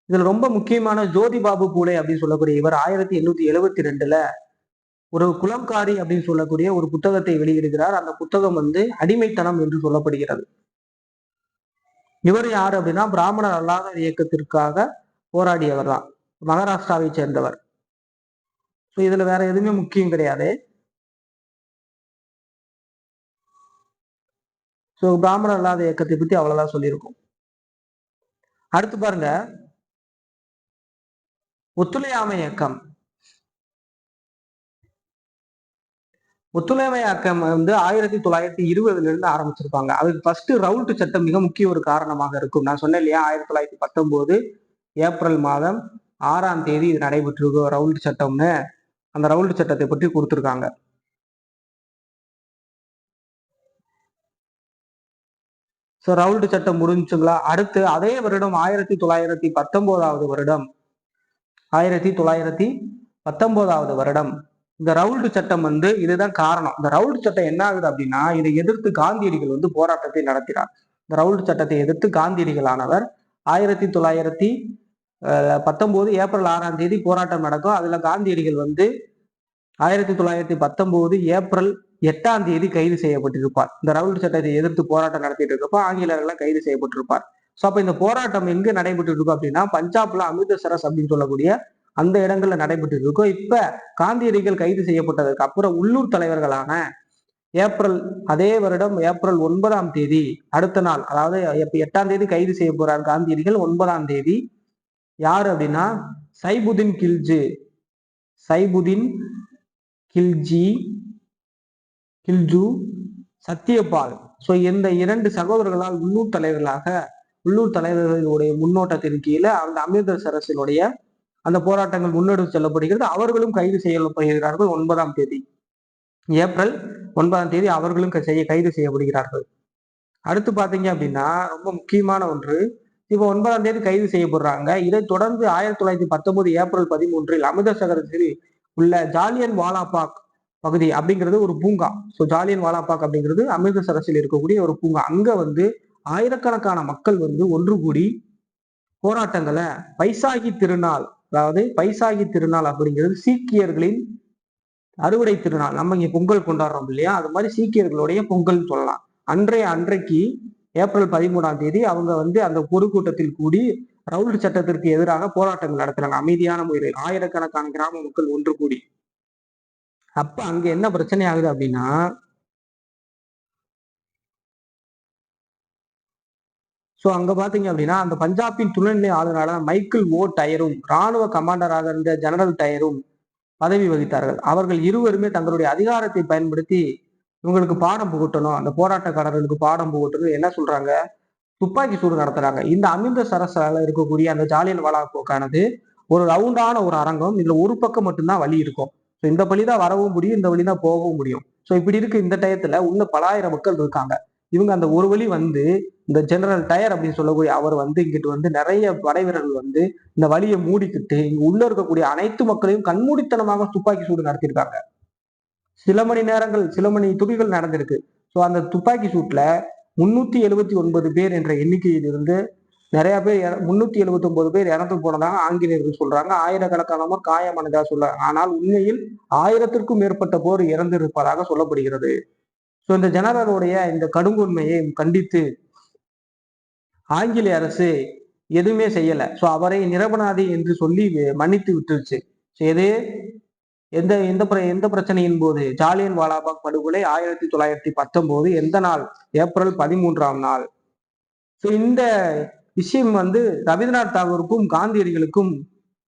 இதுல ரொம்ப முக்கியமான ஜோதி பாபு பூலே அப்படின்னு சொல்லக்கூடிய இவர் 1872 ஒரு குலம்காரி அப்படின்னு சொல்லக்கூடிய ஒரு புத்தகத்தை வெளியிடுகிறார். அந்த புத்தகம் வந்து அடிமைத்தனம் என்று சொல்லப்படுகிறது. இவர் யாரு அப்படின்னா, பிராமணர் அல்லாத இயக்கத்திற்காக போராடியவர் தான், மகாராஷ்டிராவை சேர்ந்தவர். ஸோ இதுல வேற எதுவுமே முக்கியம் கிடையாது. ஸோ பிராமணர் அல்லாத இயக்கத்தை பத்தி அவ்வளவுதான் சொல்லியிருக்கும். அடுத்து பாருங்க, ஒத்துழையாமை இயக்கம். ஒத்துழையாமை இயக்கம் வந்து 1920 இருந்து ஆரம்பிச்சிருப்பாங்க. அதுக்கு ஃபர்ஸ்ட் ரவுல்ட் சட்டம் மிக முக்கிய ஒரு காரணமாக இருக்கும். நான் சொன்னேன் இல்லையா, 1919 ஏப்ரல் மாதம் 6ஆம் தேதி இது நடைபெற்றிருக்கும் ரவுல்ட் சட்டம்னு. அந்த ரவுல்ட் சட்டத்தை பற்றி கொடுத்திருக்காங்க. ஸோ ரவுல்ட் சட்டம் முடிஞ்சுங்களா. அடுத்து அதே வருடம் 1919 வருடம் இந்த ரவுல்ட் சட்டம் இதுதான் காரணம். இந்த ரவுல்ட் சட்டம் என்ன ஆகுது அப்படின்னா, இதை எதிர்த்து காந்தியடிகள் போராட்டத்தை நடத்தினார். இந்த ரவுல்ட் சட்டத்தை எதிர்த்து காந்தியடிகளானவர் 1919 ஏப்ரல் 6ஆம் தேதி போராட்டம் நடக்கும். அதுல காந்தியடிகள் 1919 ஏப்ரல் 8ஆம் தேதி கைது செய்யப்பட்டிருப்பார். இந்த ரவுல்ட் சட்டத்தை எதிர்த்து போராட்டம் நடத்திட்டு இருக்கப்போ ஆங்கிலேயர்கள் கைது செய்யப்பட்டிருப்பார். ஸோ அப்ப இந்த போராட்டம் எங்க நடைபெற்று இருக்கும் அப்படின்னா, பஞ்சாப்ல அமிர்தசரஸ் அப்படின்னு சொல்லக்கூடிய அந்த இடங்கள்ல நடைபெற்று இருக்கும். இப்ப காந்தியடிகள் கைது செய்யப்பட்டதுக்கு அப்புறம் உள்ளூர் தலைவர்களான அதே வருடம் ஏப்ரல் 9ஆம் தேதி அடுத்த நாள், அதாவது 8ஆம் தேதி கைது செய்ய போறார் காந்தியடிகள். 9ஆம் தேதி யாரு அப்படின்னா சைபுதீன் கில்ஜி சத்யபால். ஸோ இந்த 2 சகோதரர்களால் உள்ளூர் தலைவர்களுடைய முன்னோட்டத்தின் கீழே அந்த அமிர்தசரஸினுடைய அந்த போராட்டங்கள் முன்னெடுத்து செல்லப்படுகிறது. அவர்களும் கைது செய்யப்படுகிறார்கள். 9ஆம் தேதி ஏப்ரல் 9ஆம் தேதி அவர்களும் கைது செய்யப்படுகிறார்கள். அடுத்து பாத்தீங்க அப்படின்னா ரொம்ப முக்கியமான ஒன்று, இப்போ 9ஆம் தேதி கைது செய்யப்படுறாங்க. இதைத் தொடர்ந்து 1919 ஏப்ரல் 13 அமிர்தசரஸில் உள்ள ஜாலியன் வாலாபாக் பகுதி அப்படிங்கிறது ஒரு பூங்கா. ஸோ ஜாலியன் வாலாபாக் அப்படிங்கிறது அமிர்தசரஸில் இருக்கக்கூடிய ஒரு பூங்கா. அங்க ஆயிரக்கணக்கான மக்கள் ஒன்று கூடி போராட்டங்களை பைசாகி திருநாள், அதாவது பைசாகி திருநாள் அப்படிங்கிறது சீக்கியர்களின் அறுவடை திருநாள். நம்ம இங்க பொங்கல் கொண்டாடுறோம் இல்லையா, அது மாதிரி சீக்கியர்களுடைய பொங்கல் சொல்லலாம். அன்றைக்கு ஏப்ரல் 13ஆம் தேதி அவங்க அந்த பொதுக்கூட்டத்தில் கூடி ரவுல்ட் சட்டத்திற்கு எதிராக போராட்டங்கள் நடத்துறாங்க அமைதியான முறையில். ஆயிரக்கணக்கான கிராம மக்கள் ஒன்று கூடி. அப்ப அங்க என்ன பிரச்சனை ஆகுது அப்படின்னா, சோ அங்க பாத்தீங்க அப்படின்னா அந்த பஞ்சாபின் துணைநிலை ஆளுநரான மைக்கேல் ஓ டயரும் ராணுவ கமாண்டராக இருந்த ஜெனரல் டயரும் பதவி வகித்தார்கள். அவர்கள் இருவருமே தங்களுடைய அதிகாரத்தை பயன்படுத்தி இவங்களுக்கு பாடம் புகட்டணும், அந்த போராட்டக்காரர்களுக்கு பாடம் புகட்டணும் என்ன சொல்றாங்க, துப்பாக்கி சூடு நடத்துறாங்க. இந்த அமிர்தசரஸால இருக்கக்கூடிய அந்த ஜாலியன் வாலாபாக்கானது ஒரு ரவுண்டான ஒரு அரங்கம். இதுல ஒரு பக்கம் மட்டும்தான் வழி இருக்கும். ஸோ இந்த வழிதான் வரவும் முடியும், இந்த வழிதான் போகவும் முடியும். ஸோ இப்படி இருக்கு. இந்த டயத்துல உள்ள பலாயிரம் மக்கள் இருக்காங்க. இவங்க அந்த ஒரு வழி இந்த ஜெனரல் டயர் அப்படின்னு சொல்லக்கூடிய அவர் இங்கிட்டு நிறைய படை வீரர்கள் இந்த வழியை மூடிக்கிட்டு இங்க உள்ள இருக்கக்கூடிய அனைத்து மக்களையும் கண்மூடித்தனமாக துப்பாக்கி சூடு நடத்தியிருக்காங்க. சில மணி துளிகள் நடந்திருக்கு. ஸோ அந்த துப்பாக்கி சூட்ல 379 பேர் என்ற எண்ணிக்கையில் இருந்து நிறைய பேர் 379 பேர் இறந்து போனதாக ஆங்கிலேயர்கள் சொல்றாங்க. ஆயிரக்கணக்கானவர் காயமானதாக சொல்றாங்க. ஆனால் உண்மையில் 1000த்திற்கும் மேற்பட்ட போர் இறந்திருப்பதாக சொல்லப்படுகிறது. ஸோ இந்த ஜெனரலுடைய இந்த கடுங்கொன்மையை கண்டித்து ஆங்கிலேய அரசு எதுவுமே செய்யல. ஸோ அவரை நிரபராதி என்று சொல்லி மன்னித்து விட்டுருச்சு. எது எந்த எந்த எந்த பிரச்சனையின் போது, ஜாலியன் வாலாபாக் படுகொலை 1919 எந்த நாள், ஏப்ரல் 13ஆம் நாள். ஸோ இந்த விஷயம் ரவீந்திரநாத் தாகூருக்கும் காந்தியடிகளுக்கும்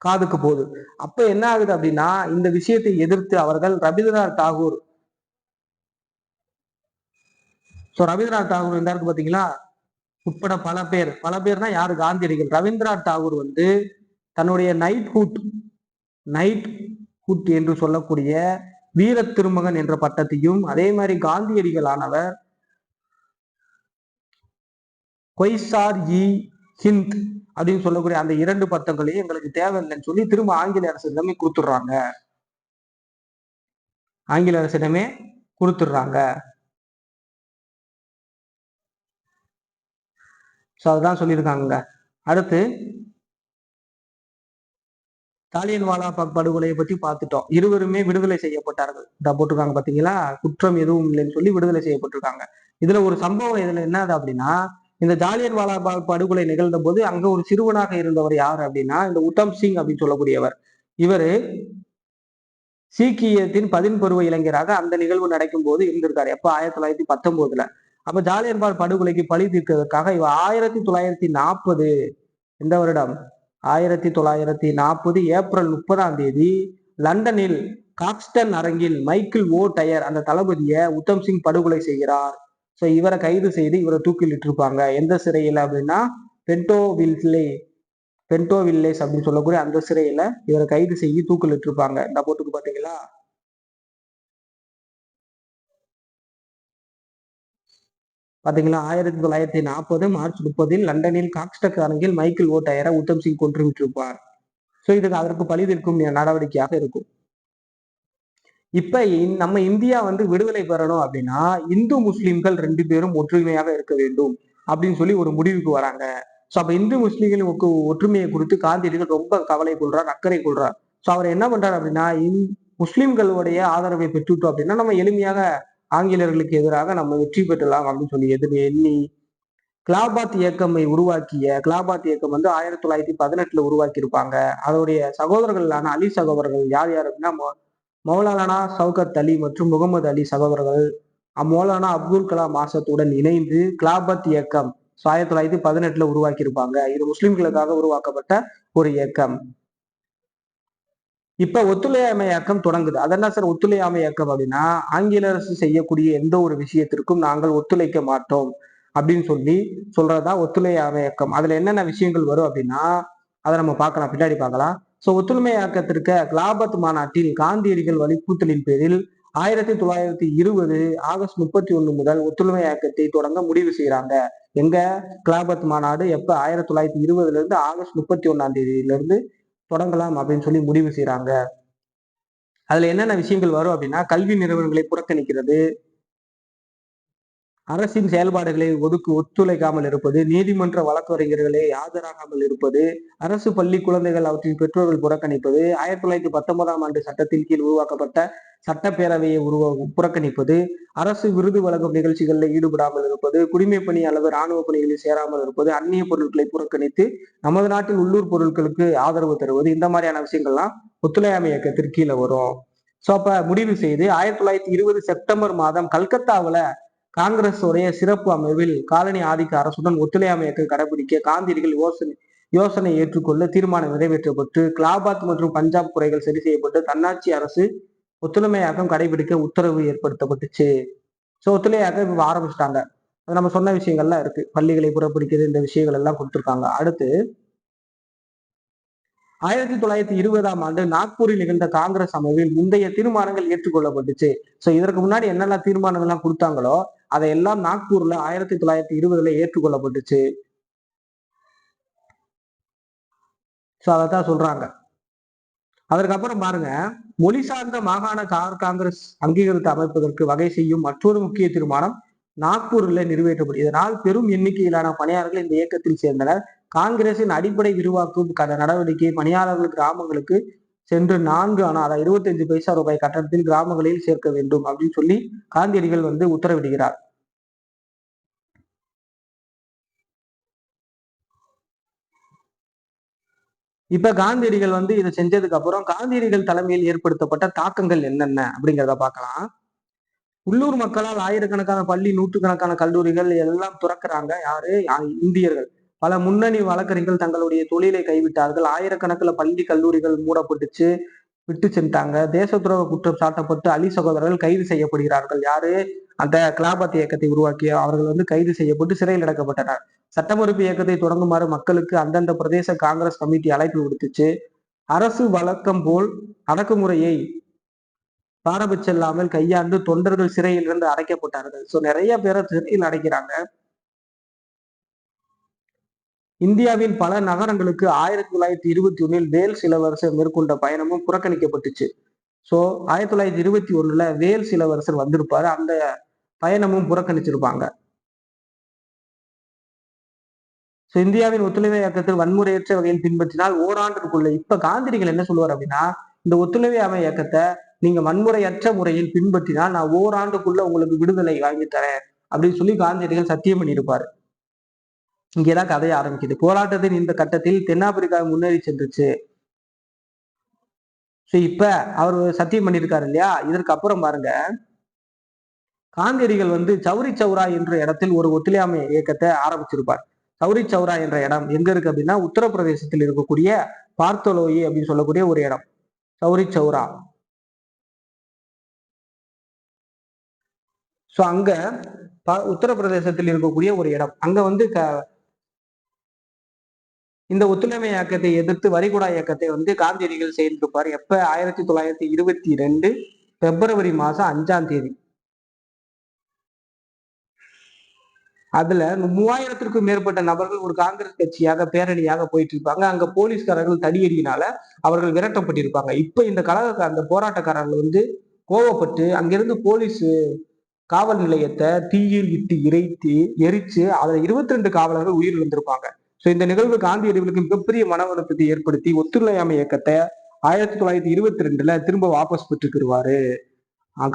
காதுக்கு போகுது. அப்ப என்ன ஆகுது அப்படின்னா, இந்த விஷயத்தை எதிர்த்து அவர்கள் ரவீந்திரநாத் தாகூர் இருந்தாருக்கு பாத்தீங்களா, உட்பட பல பேர்னா யாரு, காந்தியடிகள். ரவீந்திரநாத் தாகூர் தன்னுடைய நைட் ஹுட் என்று சொல்லக்கூடிய வீர திருமகன் என்ற பட்டத்தையும், அதே மாதிரி காந்தியடிகளானவர் கொய்சார் இ ஹிந்த் அப்படின்னு சொல்லக்கூடிய அந்த 2 பட்டங்களையும் எங்களுக்கு தேவையில்லைன்னு சொல்லி திரும்ப ஆங்கில அரசிடமே கொடுத்துடுறாங்க. ஸோ அதுதான் சொல்லியிருக்காங்க. அடுத்து ஜாலியன் வாலாபாக் படுகொலையை பத்தி பார்த்துட்டோம். இருவருமே விடுதலை செய்யப்பட்டார்கள். போட்டிருக்காங்க பாத்தீங்களா, குற்றம் எதுவும் இல்லைன்னு சொல்லி விடுதலை செய்யப்பட்டிருக்காங்க. இதுல ஒரு சம்பவம் என்னது அப்படின்னா, இந்த ஜாலியன் வாலாபாக் படுகொலை நிகழ்ந்த போது அங்க ஒரு சிறுவனாக இருந்தவர் யாரு அப்படின்னா இந்த உத்தம் சிங் அப்படின்னு சொல்லக்கூடியவர். இவரு சீக்கியத்தின் 10 பருவ இளைஞராக அந்த நிகழ்வு நடக்கும் போது இருந்திருக்காரு. எப்ப 1919. அப்ப ஜாலியன் வால் படுகொலைக்கு பழி தீர்க்கிறதுக்காக இவர் 1940 இந்த வருடம் 1940 ஏப்ரல் 30ஆம் தேதி லண்டனில் காக்ஸ்டன் அரங்கில் மைக்கேல் ஓ டயர் அந்த தளபதியை உத்தம் சிங் படுகொலை செய்கிறார். ஸோ இவரை கைது செய்து இவரை தூக்கிலிட்டு இருப்பாங்க. எந்த சிறையில் அப்படின்னா பென்டோ வில்லேஸ் அப்படின்னு சொல்லக்கூடிய அந்த சிறையில இவரை கைது செய்து தூக்கிலிட்டு இருப்பாங்க. இந்த போட்டுக்கு பாத்தீங்களா. பாத்தீங்களா, 1940 மார்ச் 30 லண்டனில் காக்ஸ்டக் அரங்கில் மைக்கேல் ஓட்டையரை உத்தம் சிங் கொன்று விட்டிருப்பார். சோ இதுக்கு அதற்கு பழி தீர்க்கும் நடவடிக்கையாக இருக்கும். இப்ப நம்ம இந்தியா வந்து விடுதலை பெறணும் அப்படின்னா இந்து முஸ்லிம்கள் 2 பேரும் ஒற்றுமையாக இருக்க வேண்டும் அப்படின்னு சொல்லி ஒரு முடிவுக்கு வராங்க. சோ அப்ப இந்து முஸ்லிம்களுக்கு ஒற்றுமையை குறித்து காந்தியடிகள் ரொம்ப கவலை கொள்றார், அக்கறை கொள்றார். சோ அவர் என்ன பண்றாரு அப்படின்னா, முஸ்லிம்களுடைய ஆதரவை பெற்றுட்டோம் அப்படின்னா நம்ம எளிமையாக ஆங்கிலேயர்களுக்கு எதிராக நம்ம வெற்றி பெற்றலாம் அப்படின்னு சொல்லி எண்ணி கிலாபாத் இயக்கமை உருவாக்கிய கிலாபாத் இயக்கம் வந்து 1918 உருவாக்கி இருப்பாங்க. அதோடைய சகோதரர்களான அலி சகோதரர்கள் யார் யார் அப்படின்னா மௌலானா சவுகத் அலி மற்றும் முகமது அலி சகோதரர்கள் மௌலானா அப்துல் கலாம் ஆசாத்துடன் இணைந்து கிலாபத் இயக்கம் 1918 உருவாக்கி இருப்பாங்க. இது முஸ்லிம்களுக்காக உருவாக்கப்பட்ட ஒரு இயக்கம். இப்ப ஒத்துழையாமை இயக்கம் தொடங்குது. அதென்ன சார் ஒத்துழையாமை இயக்கம் அப்படின்னா, ஆங்கில அரசு செய்யக்கூடிய எந்த ஒரு விஷயத்திற்கும் நாங்கள் ஒத்துழைக்க மாட்டோம் அப்படின்னு சொல்லி சொல்றதுதான் ஒத்துழையாமை இயக்கம். அதுல என்னென்ன விஷயங்கள் வரும் அப்படின்னா, அதை நம்ம பார்க்கலாம், பின்னாடி பார்க்கலாம். சோ ஒத்துழைமை இயக்கத்திற்கு கிலாபத் மாநாட்டில் காந்தியடிகள் வலியுறுத்தலின் பேரில் 1920 ஆகஸ்ட் 31 முதல் ஒத்துழைமை இயக்கத்தை தொடங்க முடிவு செய்யறாங்க. எங்க கிலாபத் மாநாடு எப்ப 1920 இருந்து ஆகஸ்ட் 31 தொடங்கலாம் அப்படின்னு சொல்லி முடிவு செய்யறாங்க. அதுல என்னென்ன விஷயங்கள் வரும் அப்படின்னா, கல்வி நிறுவனங்களை புறக்கணிக்கிறது, அரசின் செயல்பாடுகளை ஒத்துழைக்காமல் இருப்பது, நீதிமன்ற வழக்கறிஞர்களை ஆஜராகாமல் இருப்பது, அரசு பள்ளி குழந்தைகள் அவற்றின் பெற்றோர்கள் புறக்கணிப்பது, 1919 சட்டத்தின் கீழ் உருவாக்கப்பட்ட சட்டப்பேரவையை புறக்கணிப்பது, அரசு விருது வழங்கும் நிகழ்ச்சிகளில் ஈடுபடாமல் இருப்பது, குடிமை பணி அல்லது இராணுவ பணிகளில் சேராமல் இருப்பது, அந்நிய பொருட்களை புறக்கணித்து நமது நாட்டின் உள்ளூர் பொருட்களுக்கு ஆதரவு தருவது, இந்த மாதிரியான விஷயங்கள்லாம் ஒத்துழையாமை இயக்கத்திற்கு கீழே வரும். சோ அப்ப முடிவு செய்து 1920 செப்டம்பர் மாதம் கல்கத்தாவுல காங்கிரஸ் உடைய சிறப்பு அமர்வில் காலனி ஆதிக்க அரசுடன் ஒத்துழையாமை இயக்கம் கடைபிடிக்க காந்தியடிகள் யோசனை ஏற்றுக்கொள்ள தீர்மானம் நிறைவேற்றப்பட்டு கிலாபாத் மற்றும் பஞ்சாப் குறைகள் சரி செய்யப்பட்டு தன்னாட்சி அரசு ஒத்துழைமையாக்கம் கடைபிடிக்க உத்தரவு ஏற்படுத்தப்பட்டுச்சு. சோ ஒத்துழையாக்கம் இப்ப ஆரம்பிச்சிட்டாங்க. அது நம்ம சொன்ன விஷயங்கள்லாம் இருக்கு, பள்ளிகளை புறப்பிடிக்கிறது, இந்த விஷயங்கள் எல்லாம் கொடுத்திருக்காங்க. அடுத்து 1920 நாக்பூரில் நிகழ்ந்த காங்கிரஸ் அமர்வில் முந்தைய தீர்மானங்கள் ஏற்றுக்கொள்ளப்பட்டுச்சு. சோ இதற்கு முன்னாடி என்னெல்லாம் தீர்மானங்கள் எல்லாம் கொடுத்தாங்களோ அதையெல்லாம் நாக்பூர்ல 1920 ஏற்றுக்கொள்ளப்பட்டுச்சு. சோ அதைத்தான் சொல்றாங்க. அதற்கப்புறம் பாருங்க, மொழி சார்ந்த மாகாண காங்கிரஸ் அங்கீகரித்து அமைப்பதற்கு வகை செய்யும் மற்றொரு முக்கிய தீர்மானம் நாக்பூரில் நிறைவேற்றப்படும். இதனால் பெரும் எண்ணிக்கையிலான பணியாளர்கள் இந்த இயக்கத்தில் சேர்ந்தனர். காங்கிரசின் அடிப்படை விரிவாக்கும் நடவடிக்கை பணியாளர்கள் கிராமங்களுக்கு சென்று 4 ஆனா அதாவது 25 பைசா ரூபாய் கட்டணத்தில் கிராமங்களில் சேர்க்க வேண்டும் அப்படின்னு சொல்லி காந்தியடிகள் வந்து உத்தரவிடுகிறார். இப்ப காந்தியடிகள் வந்து இதை செஞ்சதுக்கு அப்புறம் காந்தியடிகள் தலைமையில் ஏற்படுத்தப்பட்ட தாக்கங்கள் என்னென்ன அப்படிங்கிறத பார்க்கலாம். உள்ளூர் மக்களால் ஆயிரக்கணக்கான பள்ளி, நூற்றுக்கணக்கான கல்லூரிகள் எல்லாம் துறக்கிறாங்க. யாரு? இந்தியர்கள். பல முன்னணி வழக்கறிஞர்கள் தங்களுடைய தொழிலை கைவிட்டார்கள். ஆயிரக்கணக்கில் பள்ளி, கல்லூரிகள் மூடப்பட்டுச்சு, விட்டு சென்றாங்க. தேச துரோக குற்றம் சாட்டப்பட்டு அலி சகோதரர்கள் கைது செய்யப்படுகிறார்கள். யாரு? அந்த கிலாபத் இயக்கத்தை உருவாக்கிய அவர்கள் வந்து கைது செய்யப்பட்டு சிறையில் அடைக்கப்பட்டனர். சட்டமறுப்பு இயக்கத்தை தொடங்குமாறு மக்களுக்கு அந்தந்த பிரதேச காங்கிரஸ் கமிட்டி அழைப்பு விடுத்துச்சு. அரசு வழக்கம் போல் அடக்குமுறையை பாரபட்சம் கையாண்டு தொண்டர்கள் சிறையில் இருந்து அடைக்கப்பட்டார்கள். சோ நிறைய பேரை சிறையில் அடைக்கிறாங்க. இந்தியாவின் பல நகரங்களுக்கு 1921 வேல்ஸ் இளவரசர் மேற்கொண்ட பயணமும் புறக்கணிக்கப்பட்டுச்சு. சோ 1921 வேல்ஸ் இளவரசர் வந்திருப்பாரு, அந்த பயணமும் புறக்கணிச்சிருப்பாங்க. சோ இந்தியாவின் ஒத்துழைப்பு இயக்கத்தில் வன்முறையற்ற வகையில் பின்பற்றினால் ஓராண்டுக்குள்ள இப்ப காந்தியடிகள் என்ன சொல்லுவார் அப்படின்னா, இந்த ஒத்துழைப்பு இயக்கத்தை நீங்க வன்முறையற்ற முறையில் பின்பற்றினால் நான் ஓராண்டுக்குள்ள உங்களுக்கு விடுதலை வாங்கி தரேன் அப்படின்னு சொல்லி காந்தியடிகள் சத்தியம் பண்ணியிருப்பாரு. இங்கேதான் கதையை ஆரம்பிக்குது. போராட்டத்தின் இந்த கட்டத்தில் தென்னாப்பிரிக்கா முன்னேறி சென்றுச்சு. சோ இப்ப அவர் சத்தியம் பண்ணியிருக்காரு இல்லையா, இதற்கு அப்புறம் பாருங்க, காந்தியடிகள் வந்து சௌரி சௌரா என்ற இடத்தில் ஒரு ஒத்துழையாமை இயக்கத்தை ஆரம்பிச்சிருப்பார். சௌரி சௌரா என்ற இடம் எங்க இருக்கு அப்படின்னா உத்தரப்பிரதேசத்தில் இருக்கக்கூடிய பார்த்தலோயி அப்படின்னு சொல்லக்கூடிய ஒரு இடம் சௌரி சௌரா. சோ அங்க உத்தரப்பிரதேசத்தில் இருக்கக்கூடிய ஒரு இடம், அங்க வந்து இந்த ஒத்துழைமை இயக்கத்தை எதிர்த்து வரிகுடா இயக்கத்தை வந்து காந்தியடிகள் செயல்படுப்பார். எப்ப? 1922 பிப்ரவரி மாசம் 5ஆம் தேதி. அதுல 3000த்திற்கும் மேற்பட்ட நபர்கள் ஒரு காங்கிரஸ் கட்சியாக பேரணியாக போயிட்டு இருப்பாங்க. அங்க போலீஸ்காரர்கள் தடியடியினால அவர்கள் விரட்டப்பட்டிருப்பாங்க. இப்ப இந்த அந்த போராட்டக்காரர்கள் கோவப்பட்டு அங்கிருந்து போலீஸ் காவல் நிலையத்தை தீயில் இட்டு எரிச்சு அதுல 22 காவலர்கள் உயிரிழந்திருப்பாங்க. சோ இந்த நிகழ்வு காந்தியடிகளுக்கு மிகப்பெரிய மன வருத்தத்தை ஏற்படுத்தி ஒத்துழையாமை இயக்கத்தை 1922ல திரும்ப வாபஸ் பெற்றுக்கிடுவாரு.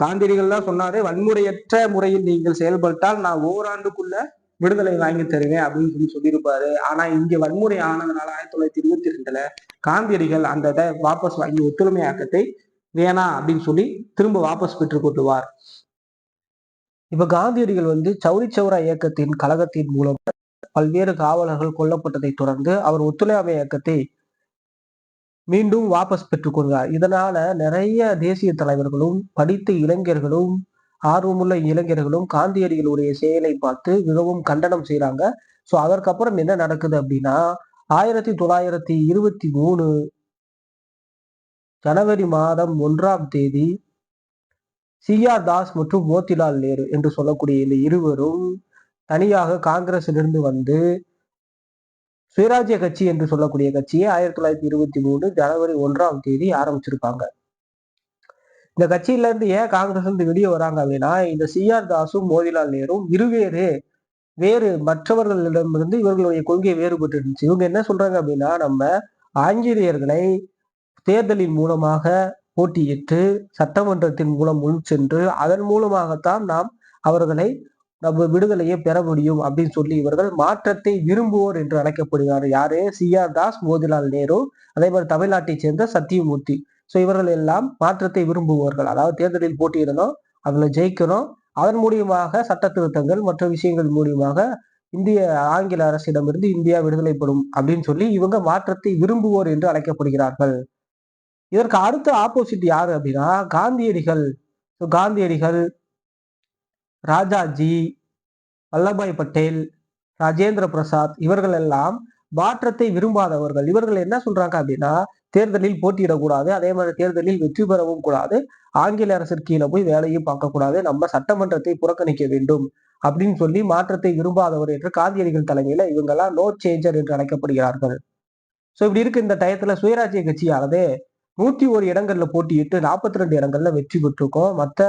காந்தியடிகள் தான் சொன்னாரு, வன்முறையற்ற முறையில் நீங்கள் செயல்பட்டால் நான் ஓராண்டுக்குள்ள விடுதலை வாங்கி தருவேன் அப்படின்னு சொல்லியிருப்பாரு. ஆனா இங்க வன்முறை ஆனதுனால 1922ல காந்தியடிகள் அந்த இதை வாபஸ் வாங்கி ஒத்துழைமை இயக்கத்தை வேணாம் அப்படின்னு சொல்லி திரும்ப வாபஸ் பெற்றுக் கொள்ளுவார். இப்ப காந்தியடிகள் சௌரிச்சௌரா இயக்கத்தின் கழகத்தின் மூலம் பல்வேறு காவலர்கள் கொல்லப்பட்டதை தொடர்ந்து அவர் ஒத்துழையாமை இயக்கத்தை மீண்டும் வாபஸ் பெற்றுக் கொள்கிறார். இதனால நிறைய தேசிய தலைவர்களும் படித்த இளைஞர்களும் ஆர்வமுள்ள இளைஞர்களும் காந்தியடிகளுடைய செயலை பார்த்து மிகவும் கண்டனம் செய்யறாங்க. சோ அதற்கப்புறம் என்ன நடக்குது அப்படின்னா 1923 ஜனவரி மாதம் 1ஆம் தேதி CR தாஸ் மற்றும் மோதிலால் நேரு என்று சொல்லக்கூடிய இந்த இருவரும் தனியாக காங்கிரசிலிருந்து வந்து சுயராஜ்ய கட்சி என்று சொல்லக்கூடிய கட்சியை 1923 ஜனவரி 1ஆம் தேதி ஆரம்பிச்சிருப்பாங்க. இந்த கட்சியில இருந்து ஏன் காங்கிரஸ் வெளியே வராங்க அப்படின்னா, இந்த CR தாஸும் மோதிலால் நேரும் வேறு மற்றவர்களிடமிருந்து இவர்களுடைய கொள்கை வேறுபட்டு இருந்துச்சு. இவங்க என்ன சொல்றாங்க அப்படின்னா, நம்ம ஆங்கிலேயர்களை தேர்தலின் மூலமாக போட்டியிட்டு சட்டமன்றத்தின் மூலம் உள் சென்று அதன் மூலமாகத்தான் நாம் அவர்களை நம்ம விடுதலையை பெற முடியும் அப்படின்னு சொல்லி இவர்கள் மாற்றத்தை விரும்புவோர் என்று அழைக்கப்படுகிறார். யாரு? CR தாஸ், மோதிலால் நேரு, அதே மாதிரி தமிழ்நாட்டை சேர்ந்த சத்தியமூர்த்தி. சோ இவர்கள் எல்லாம் மாற்றத்தை விரும்புவோர்கள். அதாவது தேர்தலில் போட்டியிடணும், அதுல ஜெயிக்கணும், அதன் மூலியமாக சட்ட திருத்தங்கள் மற்ற விஷயங்கள் மூலியமாக ஆங்கில அரசிடமிருந்து இந்தியா விடுதலைப்படும் அப்படின்னு சொல்லி இவங்க மாற்றத்தை விரும்புவோர் என்று அழைக்கப்படுகிறார்கள். இதற்கு அடுத்த ஆப்போசிட் யாரு அப்படின்னா காந்தியடிகள், ராஜாஜி, வல்லபாய் பட்டேல், ராஜேந்திர பிரசாத் இவர்கள் எல்லாம் மாற்றத்தை விரும்பாதவர்கள். இவர்கள் என்ன சொல்றாங்க அப்படின்னா, தேர்தலில் போட்டியிடக்கூடாது, அதே மாதிரி தேர்தலில் வெற்றி பெறவும் கூடாது, ஆங்கில அரசிற்கு கீழே போய் வேலையும் பார்க்கக்கூடாது, நம்ம சட்டமன்றத்தை புறக்கணிக்க வேண்டும் அப்படின்னு சொல்லி மாற்றத்தை விரும்பாதவர் என்று காந்தியடிகள் தலைமையில இவங்கெல்லாம் நோ சேஞ்சர் என்று அழைக்கப்படுகிறார்கள். சோ இப்படி இருக்கு இந்த டயத்துல சுயராஜ்ய கட்சியானது 101 இடங்கள்ல போட்டியிட்டு 42 இடங்கள்ல வெற்றி பெற்றிருக்கோம். மற்ற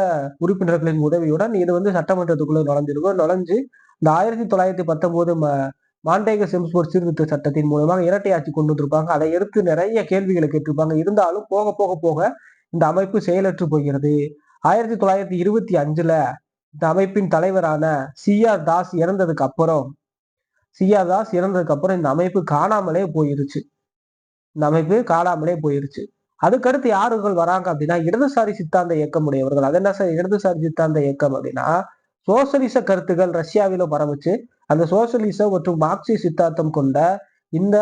உறுப்பினர்களின் உதவியுடன் இது சட்டமன்றத்துக்குள்ள நுழைஞ்சு இந்த 1919 மாண்டேக செம்ஸ்போர்ட் சீர்திருத்த சட்டத்தின் மூலமாக இரட்டை ஆட்சி கொண்டு வந்திருப்பாங்க. அதை எடுத்து நிறைய கேள்விகளை கேட்டிருப்பாங்க. இருந்தாலும் போக போக போக இந்த அமைப்பு செயலற்று போகிறது. 1925ல இந்த அமைப்பின் தலைவரான CR தாஸ் இறந்ததுக்கு அப்புறம் இந்த அமைப்பு காணாமலே போயிருச்சு. அதுக்கடுத்து யாருகள் வராங்க அப்படின்னா, இடதுசாரி சித்தாந்த இயக்கம் உடையவர்கள். அது என்ன சார் இடதுசாரி சித்தாந்த இயக்கம் அப்படின்னா, சோசலிச கருத்துக்கள் ரஷ்யாவில பரவுச்சு. அந்த சோசலிச மற்றும் மார்க்சிஸ்ட் சித்தாந்தம் கொண்ட இந்த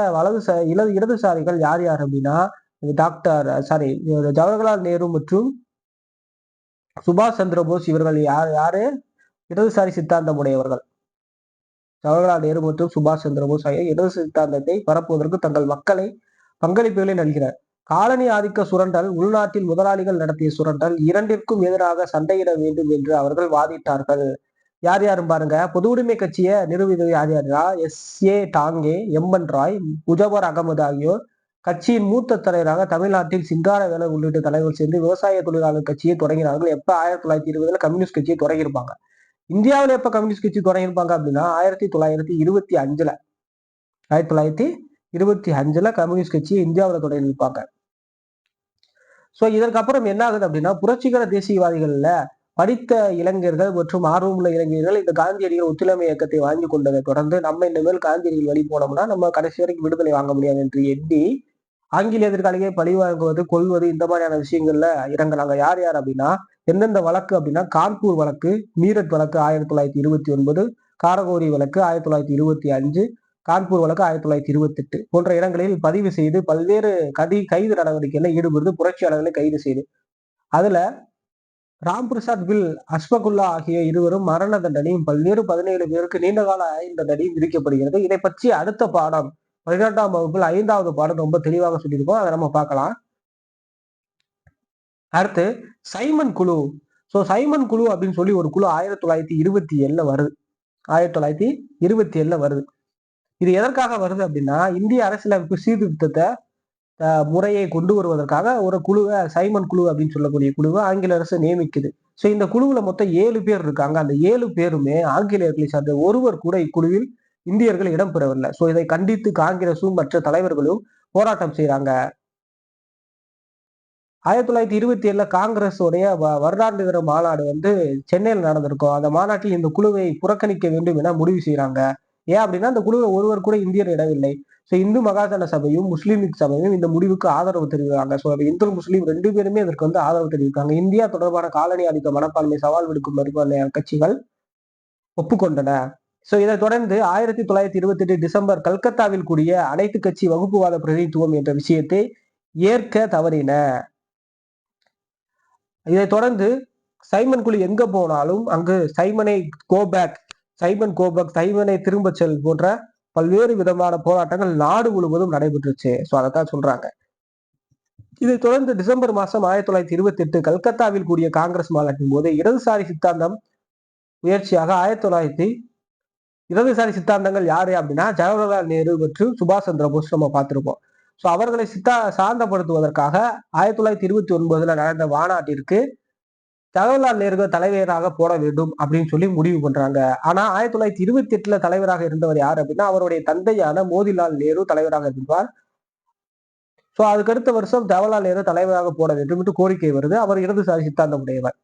இடதுசாரிகள் யார் அப்படின்னா, ஜவஹர்லால் நேரு மற்றும் சுபாஷ் சந்திர போஸ் இவர்கள் யாரு இடதுசாரி சித்தாந்தம் உடையவர்கள். ஜவஹர்லால் நேரு மற்றும் சுபாஷ் சந்திர போஸ் இடது சித்தாந்தத்தை பரப்புவதற்கு தங்கள் மக்களை பங்களிப்புகளை நல்கிறார். காலனி ஆதிக்க சுரண்டல், உள்நாட்டில் முதலாளிகள் நடத்திய சுரண்டல் இரண்டிற்கும் எதிராக சண்டையிட வேண்டும் என்று அவர்கள் வாதிட்டார்கள். யாரும் பாருங்க, பொது உரிமை கட்சியை நிறுவியது யாரா? SA டாங்கே, MN ராய், முஜபர் அகமது ஆகியோர் கட்சியின் மூத்த தலைவராக தமிழ்நாட்டில் சிங்காரவேலர் உள்ளிட்ட தலைவர் சேர்ந்து விவசாய தொழிலாளர் கட்சியை தொடங்கினார்கள். எப்ப? 1920ல கம்யூனிஸ்ட் கட்சியை தொடங்கியிருப்பாங்க. இந்தியாவில் எப்ப கம்யூனிஸ்ட் கட்சி தொடங்கியிருப்பாங்க அப்படின்னா 1925ல 1925ல கம்யூனிஸ்ட் கட்சியை இந்தியாவில் தொடங்கியிருப்பாங்க. சோ இதற்கப்புறம் என்ன ஆகுது அப்படின்னா, புரட்சிகர தேசியவாதிகள்ல படித்த இளைஞர்கள் மற்றும் ஆர்வமுள்ள இளைஞர்கள் இந்த காந்தியடிகள் ஒத்துழைமை இயக்கத்தை வாங்கி கொண்டதை தொடர்ந்து நம்ம இனிமேல் காந்தியடிகள் வழி போனோம்னா நம்ம கடைசி வரைக்கும் விடுதலை வாங்க முடியாது என்று எண்ணி ஆங்கில எதிர்காலியை பழி வாங்குவது, கொள்வது இந்த மாதிரியான விஷயங்கள்ல இறங்குறாங்க. யார் அப்படின்னா, எந்தெந்த வழக்கு அப்படின்னா, கான்பூர் வழக்கு, மீரட் வழக்கு 1929, காரகோரி வழக்கு 1925, கான்பூர் வழக்கு 1928 போன்ற இடங்களில் பதிவு செய்து பல்வேறு கைது நடவடிக்கைகள்ல ஈடுபடுது, புரட்சியாளர்களை கைது செய்து. அதுல ராம் பிரசாத் வில், அஷ்பகுல்லா ஆகிய இருவரும் மரண தண்டனையும் பல்வேறு 17 பேருக்கு நீண்டகால ஆயுள் தண்டனையும் விதிக்கப்படுகிறது. இதை பற்றி அடுத்த பாடம் 12ஆம் வகுப்பில் 5வது பாடம் ரொம்ப தெளிவாக சொல்லியிருக்கோம். அதை நம்ம பார்க்கலாம். அடுத்து சைமன் குழு. சைமன் குழு அப்படின்னு சொல்லி ஒரு குழு 1927ல வருது. 1927 வருது. இது எதற்காக வருது அப்படின்னா, இந்திய அரசியலமைப்பு சீர்திருத்தத்தை முறையை கொண்டு வருவதற்காக ஒரு குழுவை, சைமன் குழு அப்படின்னு சொல்லக்கூடிய குழுவை ஆங்கில அரசு நியமிக்குது. ஸோ இந்த குழுவுல மொத்தம் 7 பேர் இருக்காங்க. அந்த 7 பேருமே ஆங்கிலேயர்களை சார்ந்த ஒருவர் கூட இக்குழுவில் இந்தியர்கள் இடம்பெறவில்லை. ஸோ இதை கண்டித்து காங்கிரசும் மற்ற தலைவர்களும் போராட்டம் செய்யறாங்க. 1927 காங்கிரஸ் உடைய வருடாந்திர மாநாடு சென்னையில் நடந்திருக்கும். அந்த மாநாட்டில் இந்த குழுவை புறக்கணிக்க வேண்டும் என முடிவு செய்யறாங்க. ஏன் அப்படின்னா அந்த குழுவில் ஒருவர் கூட இந்தியர் இடவில்லை. ஸோ இந்து மகாஜன சபையும் முஸ்லீம் லீக் சபையும் இந்த முடிவுக்கு ஆதரவு தெரிவிக்கிறாங்க. ஸோ இந்து முஸ்லீம் 2 பேருமே இதற்கு ஆதரவு தெரிவிக்காங்க. இந்தியா தொடர்பான காலனி ஆதிக்க மனப்பான்மை சவால் விடுக்கும் பெரும்பான்மையான கட்சிகள் ஒப்புக்கொண்டன. ஸோ இதை தொடர்ந்து 1928 டிசம்பர் கல்கத்தாவில் கூடிய அனைத்து கட்சி வகுப்புவாத பிரதிநிதித்துவம் என்ற விஷயத்தை ஏற்க தவறின. இதை தொடர்ந்து சைமன் குழு எங்க போனாலும் அங்கு சைமனை கோபேக், சைமனை திரும்ப செல் போன்ற பல்வேறு விதமான போராட்டங்கள் நாடு முழுவதும் நடைபெற்றுச்சு. ஸோ அதைத்தான் சொல்றாங்க. இதை தொடர்ந்து டிசம்பர் மாசம் 1928 கல்கத்தாவில் கூடிய காங்கிரஸ் மாநாட்டின் போது இடதுசாரி சித்தாந்தம் முயற்சியாக இடதுசாரி சித்தாந்தங்கள் யாரு அப்படின்னா ஜவஹர்லால் நேரு மற்றும் சுபாஷ் சந்திர போஸ் நம்ம பார்த்திருப்போம். ஸோ அவர்களை சாந்தப்படுத்துவதற்காக 1929 நடந்த மாநாட்டிற்கு ஜவஹர்லால் நேரு தலைவராக போட வேண்டும் அப்படின்னு சொல்லி முடிவு பண்றாங்க. ஆனா 1928 தலைவராக இருந்தவர் யார் அப்படின்னா அவருடைய தந்தையான மோதிலால் நேரு தலைவராக இருப்பார். ஸோ அதுக்கடுத்த வருஷம் ஜவஹர்லால் நேரு தலைவராக போட வேண்டும் என்று கோரிக்கை வருது. அவர் இடதுசாரி சித்தாந்தம் உடையவர்.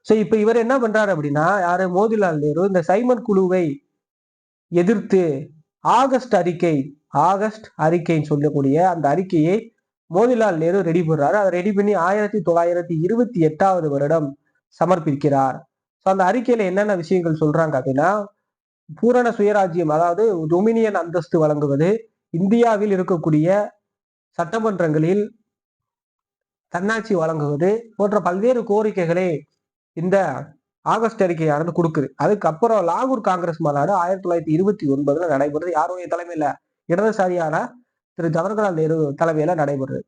ஸோ இப்ப இவர் என்ன பண்றாரு அப்படின்னா யாரு மோதிலால் நேரு இந்த சைமன் குழுவை எதிர்த்து ஆகஸ்ட் அறிக்கைன்னு சொல்லக்கூடிய அந்த அறிக்கையை மோதிலால் நேரு ரெடி பண்றாரு. அதை ரெடி பண்ணி 1928 வருடம் சமர்ப்பிக்கிறார். ஸோ அந்த அறிக்கையில என்னென்ன விஷயங்கள் சொல்றாங்க அப்படின்னா பூரண சுயராஜ்யம், அதாவது டொமினியன் அந்தஸ்து வழங்குவது, இந்தியாவில் இருக்கக்கூடிய சட்டமன்றங்களில் தன்னாட்சி வழங்குவது போன்ற பல்வேறு கோரிக்கைகளை இந்த ஆகஸ்ட் அறிக்கையானது கொடுக்குது. அதுக்கப்புறம் லாகூர் காங்கிரஸ் மாநாடு 1929 நடைபெறுது. யாருடைய தலைமையில? இடதுசாரியான திரு ஜவஹர்லால் நேரு தலைமையில நடைபெறுது.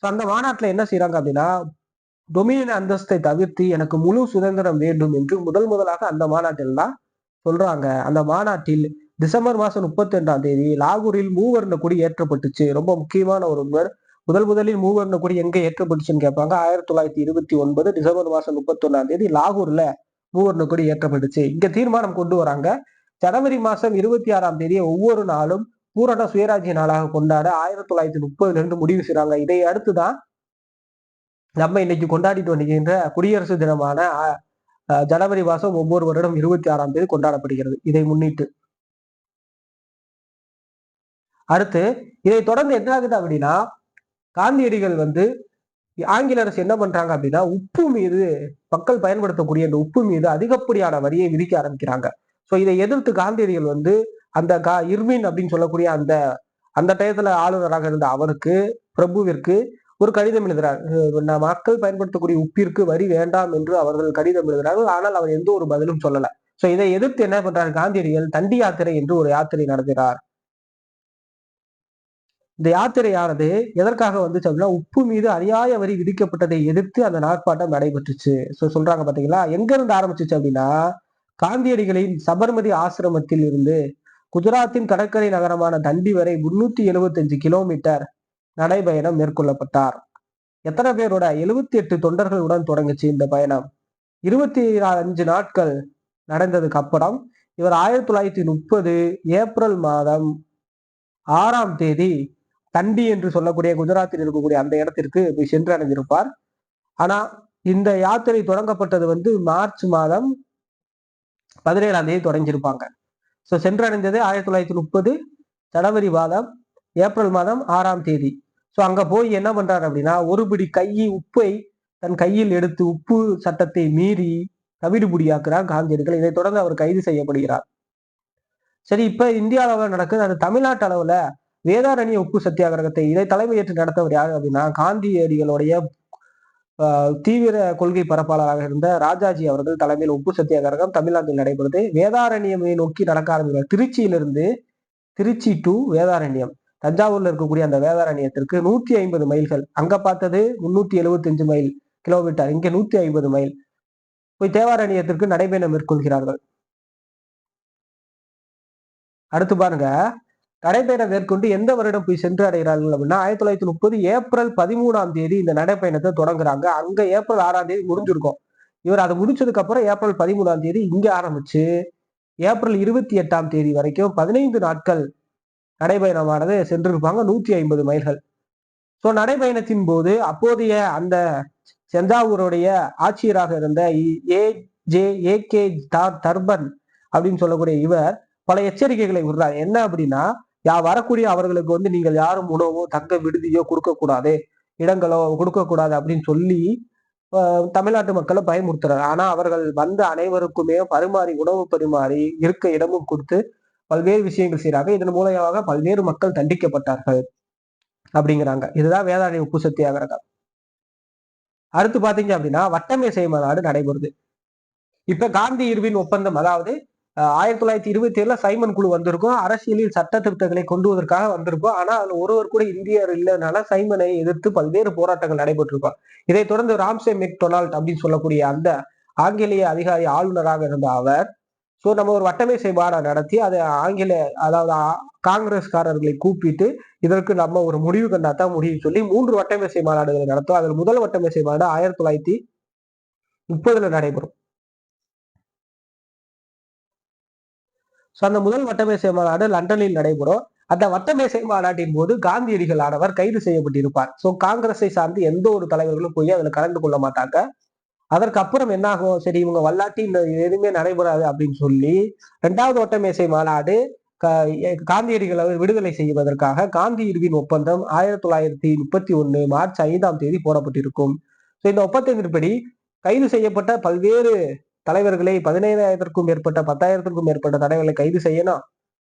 ஸோ அந்த மாநாட்டில் என்ன செய்யறாங்க அப்படின்னா டொமினியன் அந்தஸ்தை தவிர்த்து எனக்கு முழு சுதந்திரம் வேண்டும் என்று முதலாக அந்த மாநாட்டில் தான் சொல்றாங்க. அந்த மாநாட்டில் டிசம்பர் மாசம் 31 லாகூரில் மூவர்ண கொடி ஏற்றப்பட்டுச்சு. ரொம்ப முக்கியமான ஒரு முதலில் மூவர்ண கொடி எங்க ஏற்றப்பட்டுச்சுன்னு கேட்பாங்க. 1929 டிசம்பர் மாசம் 31 லாகூர்ல மூவர்ண கொடி ஏற்றப்பட்டுச்சு. இங்க தீர்மானம் கொண்டு வராங்க. ஜனவரி மாசம் 26 ஒவ்வொரு நாளும் பூரண சுயராஜ்ய நாளாக கொண்டாட 1930 முடிவு செய்றாங்க. இதை அடுத்துதான் நம்ம இன்னைக்கு கொண்டாடிட்டு வருகின்ற குடியரசு தினமான ஜனவரி மாசம் ஒவ்வொரு வருடம் 26 கொண்டாடப்படுகிறது. இதை முன்னிட்டு அடுத்து இதை தொடர்ந்து என்ன ஆகுது அப்படின்னா காந்தியடிகள் ஆங்கில அரசு என்ன பண்றாங்க அப்படின்னா உப்பு மீது மக்கள் பயன்படுத்தக்கூடிய அந்த உப்பு மீது அதிகப்படியான வரியை விதிக்க ஆரம்பிக்கிறாங்க. ஸோ இதை எதிர்த்து காந்தியடிகள் அந்த இர்வின் அப்படின்னு சொல்லக்கூடிய அந்த டயத்துல ஆளுநராக இருந்த அவருக்கு பிரபுவிற்கு ஒரு கடிதம் எழுதுறார். மக்கள் பயன்படுத்தக்கூடிய உப்பிற்கு வரி வேண்டாம் என்று அவர்கள் கடிதம் எழுதுகிறார்கள். ஆனால் அவர் எந்த ஒரு பதிலும் சொல்லல. ஸோ இதை எதிர்த்து என்ன பண்றாரு காந்தியடிகள் தண்டி யாத்திரை என்று ஒரு யாத்திரை நடத்துகிறார். இந்த யாத்திரையானது எதற்காக வந்துச்சு அப்படின்னா உப்பு மீது அநியாய வரி விதிக்கப்பட்டதை எதிர்த்து அந்த நாட்பாட்டம் நடைபெற்றுச்சு. சொல்றாங்க பாத்தீங்களா. எங்க இருந்து ஆரம்பிச்சிச்சு அப்படின்னா காந்தியடிகளின் சபர்மதி ஆசிரமத்தில் இருந்து குஜராத்தின் கடற்கரை நகரமான தண்டி வரை 375 கிலோமீட்டர் நடைபயணம் மேற்கொள்ளப்பட்டார். எத்தனை பேரோட? 78 தொண்டர்களுடன் தொடங்குச்சு இந்த பயணம். 25 நாட்கள் நடந்ததுக்கு அப்புறம் இவர் 1930 ஏப்ரல் மாதம் 6 தண்டி என்று சொல்லக்கூடிய குஜராத்தில் இருக்கக்கூடிய அந்த இடத்திற்கு போய் சென்று அடைஞ்சிருப்பார். ஆனா இந்த யாத்திரை தொடங்கப்பட்டது மார்ச் மாதம் 17 தொடங்கியிருப்பாங்க. ஸோ சென்றடைந்தது 1930 ஜனவரி மாதம் ஏப்ரல் மாதம் 6 ஸோ அங்க போய் என்ன பண்றாரு அப்படின்னா ஒரு பிடி உப்பை தன் கையில் எடுத்து உப்பு சட்டத்தை மீறி தவிடுபுடியாக்குறார் காந்தியடிகள். இதை தொடர்ந்து அவர் கைது செய்யப்படுகிறார். சரி, இப்ப இந்திய அளவில் நடக்குது. அது தமிழ்நாட்டு அளவுல வேதாரண்ய உப்பு சத்தியாகிரகத்தை இதை தலைமையேற்று நடத்தவர் யாரு அப்படின்னா காந்தியடிகளுடைய தீவிர கொள்கை பரப்பாளராக இருந்த ராஜாஜி அவர்கள் தலைமையில் உப்பு சத்தியாகிரகம் தமிழ்நாட்டில் நடைபெறுது. வேதாரண்யமை நோக்கி நடக்க ஆரம்பிக்கிறார். திருச்சி டு வேதாரண்யம், தஞ்சாவூர்ல இருக்கக்கூடிய அந்த வேதாரண்யத்திற்கு 150 மைல்கள். அங்க பார்த்தது 375 கிலோமீட்டர், இங்க 150 மைல். போய் தேவாரண்யத்திற்கு நடைபயணம் மேற்கொள்கிறார்கள். அடுத்து பாருங்க, நடைபயணம் மேற்கொண்டு எந்த வருடம் போய் சென்று அடைகிறார்கள் அப்படின்னா 1930 ஏப்ரல் 13ஆம் தேதி இந்த நடைப்பயணத்தை தொடங்குறாங்க. அங்க ஏப்ரல் 6ஆம் தேதி முடிஞ்சிருக்கும். இவர் அதை முடிச்சதுக்கு அப்புறம் ஏப்ரல் 13ஆம் தேதி இங்க ஆரம்பிச்சு ஏப்ரல் 28ஆம் தேதி வரைக்கும் 15 நாட்கள் நடைபயணமானது சென்றிருப்பாங்க, 150 மைல்கள். ஸோ நடைபயணத்தின் போது அப்போதைய அந்த செஞ்சாவூருடைய ஆட்சியராக இருந்த ஏ கே தர்பன் அப்படின்னு சொல்லக்கூடிய இவர் பல எச்சரிக்கைகளை விடுறார். என்ன அப்படின்னா, வரக்கூடிய அவர்களுக்கு வந்து நீங்கள் யாரும் உணவோ தங்க விடுதியோ கொடுக்கக்கூடாது, இடங்களோ கொடுக்கக்கூடாது அப்படின்னு சொல்லி தமிழ்நாட்டு மக்களை பயமுறுத்துறாரு. ஆனா அவர்கள் வந்த அனைவருக்குமே உணவு பரிமாறி இருக்க இடமும் கொடுத்து பல்வேறு விஷயங்கள் செய்யறாங்க. இதன் மூலமாக பல்வேறு மக்கள் தண்டிக்கப்பட்டார்கள் அப்படிங்கிறாங்க. இதுதான் வேதாரண்ய உப்பு சத்தியாகிரகம். அடுத்து பாத்தீங்க அப்படின்னா வட்டமேசை மாநாடு நடைபெறுது. இப்ப காந்தி இர்வின் ஒப்பந்தம், அதாவது 1927 சைமன் குழு வந்திருக்கும், அரசியலில் சட்ட திருத்தங்களை கொண்டு வருவதற்காக வந்திருக்கும். ஆனா அதுல ஒருவர் கூட இந்தியர் இல்லைனால சைமனை எதிர்த்து பல்வேறு போராட்டங்கள் நடைபெற்றிருக்கும். இதைத் தொடர்ந்து ராம்சே மெக்டொனால்ட் அப்படின்னு சொல்லக்கூடிய அந்த ஆங்கிலேய அதிகாரி ஆளுநராக இருந்த அவர், சோ நம்ம ஒரு வட்டமேசை மாநாடு நடத்தி அதை அதாவது காங்கிரஸ்காரர்களை கூப்பிட்டு இதற்கு நம்ம ஒரு முடிவு கண்டாதான் முடிவு சொல்லி 3 வட்டமேசை மாநாடுகளை நடத்தும். அதில் முதல் வட்டமேசை மாநாடு 1930 நடைபெறும். ஸோ அந்த முதல் வட்டமேசை மாநாடு லண்டனில் நடைபெறும். அந்த வட்டமேசை மாநாட்டின் போது காந்தியடிகள் ஆனவர் கைது செய்யப்பட்டிருப்பார். ஸோ காங்கிரஸை சார்ந்து எந்த ஒரு தலைவர்களும் போய் அதில் கலந்து கொள்ள மாட்டாங்க. அதற்கு அப்புறம் என்ன ஆகும், சரி இவங்க வல்லாட்டி எதுவுமே நடைபெறாது அப்படின்னு சொல்லி 2வது வட்டமேசை மாநாடு காந்தியடிகளை விடுதலை செய்வதற்காக காந்தி இர்வின் ஒப்பந்தம் 1931 மார்ச் 5ஆம் தேதி போடப்பட்டிருக்கும். ஸோ இந்த ஒப்பந்தத்தின்படி கைது செய்யப்பட்ட பல்வேறு தலைவர்களை 15,000க்கும் மேற்பட்ட 10,000க்கும் மேற்பட்ட தலைவர்களை கைது செய்யணும்.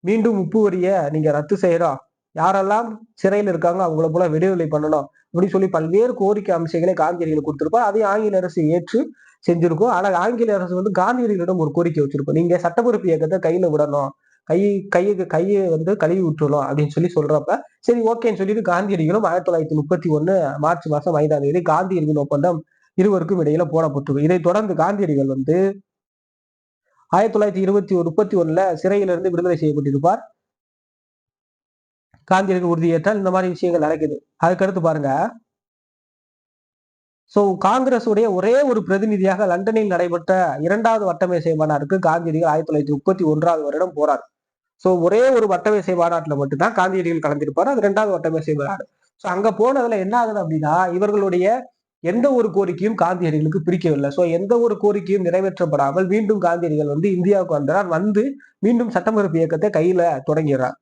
மீண்டும் உப்பு வரியை நீங்க ரத்து செய்யணும். யாரெல்லாம் சிறையில் இருக்காங்க அவங்கள போல விடுதலை பண்ணணும் அப்படின்னு சொல்லி பல்வேறு கோரிக்கை அம்சங்களை காந்தியடிகள் கொடுத்திருப்போம். அதையும் ஆங்கில அரசு ஏற்று செஞ்சிருக்கும். ஆனா ஆங்கில அரசு வந்து காந்தியடிகளிடம் ஒரு கோரிக்கை வச்சிருக்கும், நீங்க சட்டப்பொறுப்பு இயக்கத்தை கையில விடணும், கையை வந்து கழுவி விட்டுறணும் அப்படின்னு சொல்லி சொல்றப்ப சரி ஓகேன்னு சொல்லிட்டு காந்தியடிகளும் 1931 மார்ச் மாசம் 5ஆம் தேதி காந்தி இர்வின் ஒப்பந்தம் இருவருக்கும் இடையில போடப்பட்டிருக்கும். இதை தொடர்ந்து காந்தியடிகள் வந்து 1931 சிறையிலிருந்து விடுதலை செய்யப்பட்டிருப்பார். காந்தியடிகள் உறுதியேற்றால் இந்த மாதிரி விஷயங்கள் நடக்குது. அதுக்கடுத்து பாருங்க, சோ காங்கிரஸ் உடைய ஒரே ஒரு பிரதிநிதியாக லண்டனில் நடைபெற்ற 2வது வட்டமேசை மாநாட்டுக்கு காந்தியடிகள் 1931 வருடம் போறார். சோ ஒரே ஒரு வட்டமேசை மாநாட்டுல மட்டும்தான் காந்தியடிகள் கலந்திருப்பாரு. அது 2வது வட்டமேசை மாநாடு. சோ அங்க போனதுல என்ன ஆகுது அப்படின்னா, இவர்களுடைய எந்த ஒரு கோரிக்கையும் காந்தியடிகளுக்கு பிடிக்கவில்லை. சோ எந்த ஒரு கோரிக்கையும் நிறைவேற்றப்படாமல் மீண்டும் காந்தியடிகள் வந்து இந்தியாவுக்கு வந்தார். வந்து மீண்டும் சட்டமறுப்பு இயக்கத்தை கையில தொடங்கிறார்.